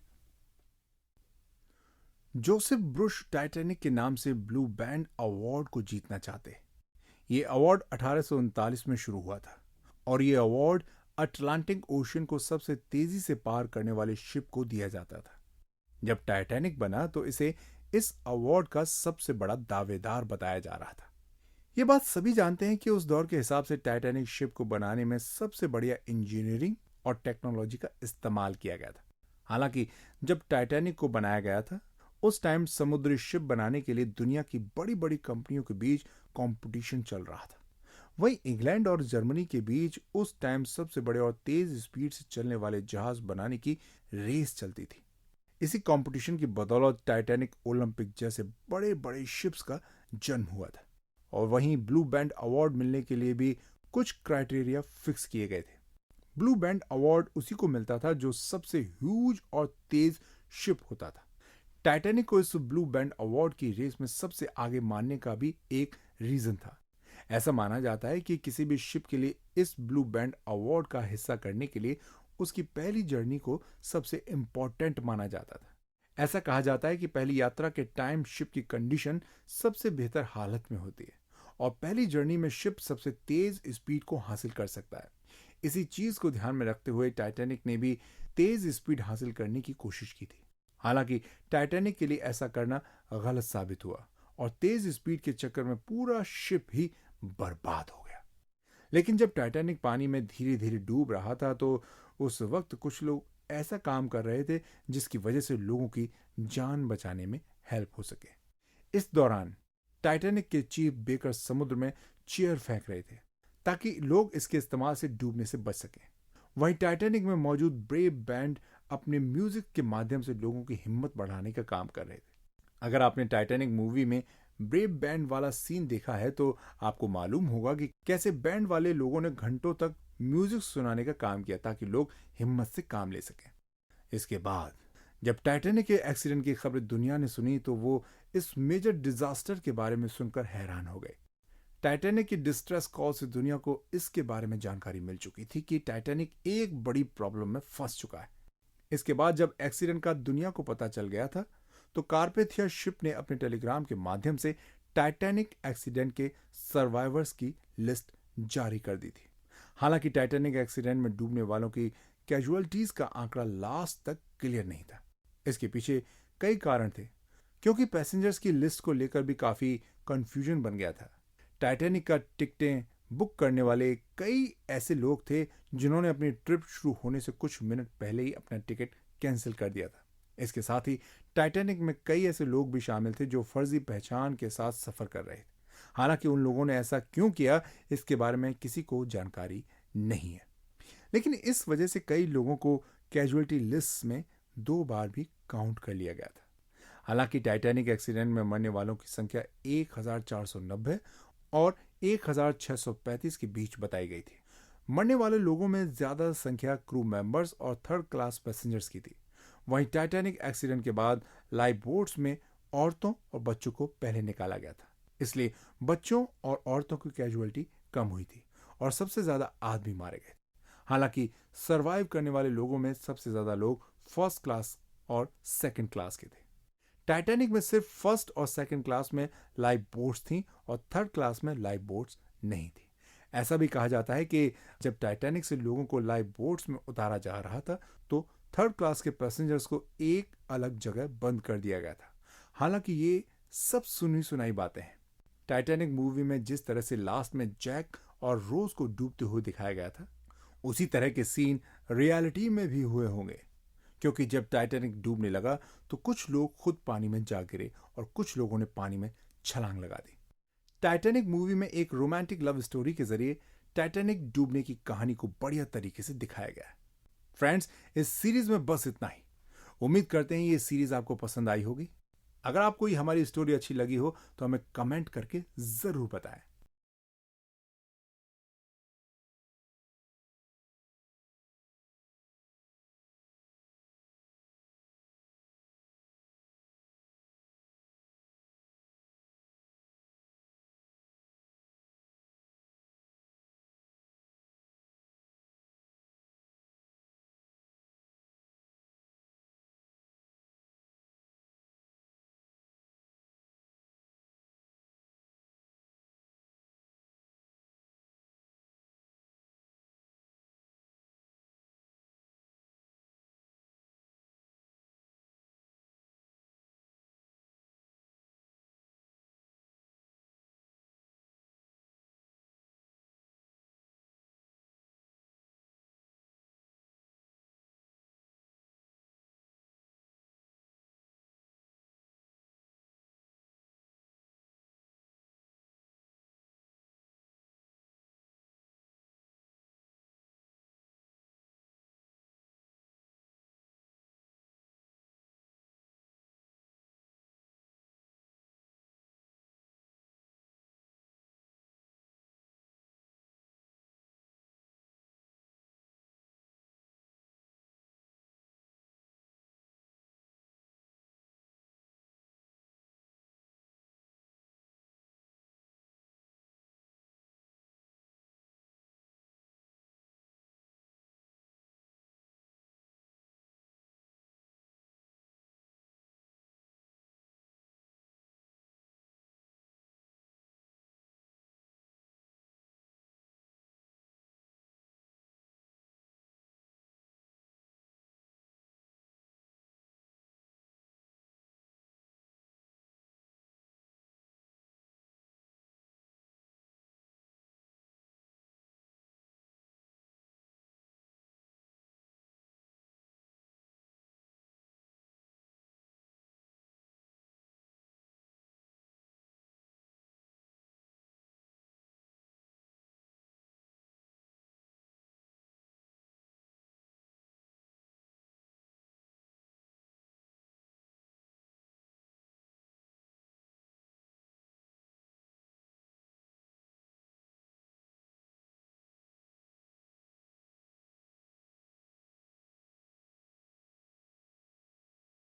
जोसेफ ब्रुश टाइटैनिक के नाम से ब्लू बैंड अवार्ड को जीतना चाहते। ये अवार्ड 1839 में शुरू हुआ था और ये अवार्ड अटलांटिक ओशन को सबसे तेजी से पार करने वाले शिप को दिया जाता था। जब टाइटैनिक बना तो इसे इस अवार्ड का सबसे बड़ा दावेदार बताया जा रहा था। ये बात सभी जानते हैं कि उस दौर के हिसाब से टाइटैनिक शिप को बनाने में सबसे बढ़िया इंजीनियरिंग और टेक्नोलॉजी का इस्तेमाल किया गया था। हालांकि जब टाइटैनिक को बनाया गया था उस टाइम समुद्री शिप बनाने के लिए दुनिया की बड़ी बड़ी कंपनियों के बीच कंपटीशन चल रहा था। वहीं इंग्लैंड और जर्मनी के बीच उस टाइम सबसे बड़े और तेज स्पीड से चलने वाले जहाज बनाने की रेस चलती थी। इसी कंपटीशन की बदौलत टाइटैनिक ओलंपिक जैसे बड़े बड़े शिप्स का जन्म हुआ था और वहीं ब्लू बैंड अवार्ड मिलने के लिए भी कुछ क्राइटेरिया फिक्स किए गए थे। ब्लू बैंड अवार्ड उसी को मिलता था जो सबसे ह्यूज और तेज शिप होता था। टाइटैनिक को इस ब्लू बैंड अवार्ड की रेस में सबसे आगे मानने का भी एक रीजन था। ऐसा माना जाता है कि किसी भी शिप के लिए इस ब्लू बैंड अवार्ड का हिस्सा करने के लिए उसकी पहली जर्नी को सबसे इंपॉर्टेंट माना जाता था। ऐसा कहा जाता है कि पहली यात्रा के टाइम शिप की कंडीशन सबसे बेहतर हालत में होती है और पहली जर्नी में शिप सबसे तेज स्पीड को हासिल कर सकता है। इसी चीज को ध्यान में रखते हुए टाइटैनिक ने भी तेज स्पीड हासिल करने की कोशिश की थी। हालांकि टाइटैनिक के लिए ऐसा करना गलत साबित हुआ और तेज स्पीड के चक्कर में पूरा शिप ही बर्बाद हो गया। लेकिन जब टाइटैनिक पानी में धीरे धीरे डूब रहा था तो उस वक्त कुछ लोग ऐसा काम कर रहे थे जिसकी वजह से लोगों की जान बचाने में हेल्प हो सके। इस दौरान टाइटैनिक के चीफ बेकर समुद्र में चेयर फेंक रहे थे ताकि लोग इसके इस्तेमाल से डूबने से बच सकें। वहीं टाइटैनिक में मौजूद ब्रेव बैंड अपने म्यूजिक के माध्यम से लोगों की हिम्मत बढ़ाने का काम कर रहे थे। अगर आपने टाइटैनिक मूवी में ब्रेव बैंड वाला सीन देखा है तो आपको मालूम होगा कि कैसे बैंड वाले लोगों ने घंटों तक म्यूजिक सुनाने का काम किया ताकि लोग हिम्मत से काम ले सकें। इसके बाद जब टाइटैनिक के एक्सीडेंट की खबर दुनिया ने सुनी तो वो इस मेजर डिजास्टर के बारे में सुनकर हैरान हो गए। टाइटैनिक की डिस्ट्रेस कॉल से दुनिया को इसके बारे में जानकारी मिल चुकी थी कि टाइटैनिक एक बड़ी प्रॉब्लम में फंस चुका है। इसके बाद जब एक्सीडेंट का दुनिया को पता चल गया था तो कारपेथिया शिप ने अपने टेलीग्राम के माध्यम से टाइटैनिक एक्सीडेंट के सर्वाइवर्स की लिस्ट जारी कर दी थी। हालांकि टाइटैनिक एक्सीडेंट में डूबने वालों की कैजुअलिटीज का आंकड़ा लास्ट तक क्लियर नहीं था। इसके पीछे कई कारण थे क्योंकि पैसेंजर्स की लिस्ट को लेकर भी काफी कंफ्यूजन बन गया था। टाइटैनिक का टिकटें बुक करने वाले कई ऐसे लोग थे जिन्होंने अपनी ट्रिप शुरू होने से कुछ मिनट पहले ही अपना टिकट कैंसिल कर दिया था। इसके साथ ही टाइटैनिक में कई ऐसे लोग भी शामिल थे जो फर्जी पहचान के साथ सफर कर रहे थे। हालांकि उन लोगों ने ऐसा क्यों किया इसके बारे में किसी को जानकारी नहीं है, लेकिन इस वजह से कई लोगों को कैजुअलिटी लिस्ट में 2 बार भी काउंट कर लिया गया था। हालांकि टाइटैनिक एक्सीडेंट में मरने वालों की संख्या 1490 और 1635 के बीच बताई गई थी। मरने वाले लोगों में ज्यादा संख्या क्रू मेंबर्स और थर्ड क्लास पैसेंजर्स की थी। वहीं टाइटैनिक एक्सीडेंट के बाद लाइफ बोट्स में औरतों और बच्चों को पहले निकाला गया था, इसलिए बच्चों और औरतों की कैजुअलिटी कम हुई थी और सबसे ज्यादा आदमी मारे गए। हालांकि सरवाइव करने वाले लोगों में सबसे ज्यादा लोग फर्स्ट क्लास और सेकंड क्लास के थे। टाइटैनिक में सिर्फ फर्स्ट और सेकंड क्लास में लाइफ बोट्स थी और थर्ड क्लास में लाइफ बोट्स नहीं थी। ऐसा भी कहा जाता है कि जब टाइटैनिक से लोगों को लाइफ बोट्स में उतारा जा रहा था तो थर्ड क्लास के पैसेंजर्स को एक अलग जगह बंद कर दिया गया था। हालांकि ये सब सुनी सुनाई बातें हैं। टाइटैनिक मूवी में जिस तरह से लास्ट में जैक और रोज को डूबते हुए दिखाया गया था, उसी तरह के सीन रियलिटी में भी हुए होंगे, क्योंकि जब टाइटैनिक डूबने लगा तो कुछ लोग खुद पानी में जा गिरे और कुछ लोगों ने पानी में छलांग लगा दी। टाइटैनिक मूवी में एक रोमांटिक लव स्टोरी के जरिए टाइटैनिक डूबने की कहानी को बढ़िया तरीके से दिखाया गया है। फ्रेंड्स, इस सीरीज में बस इतना ही। उम्मीद करते हैं ये सीरीज आपको पसंद आई होगी। अगर आपको ये हमारी स्टोरी अच्छी लगी हो तो हमें कमेंट करके जरूर बताएं।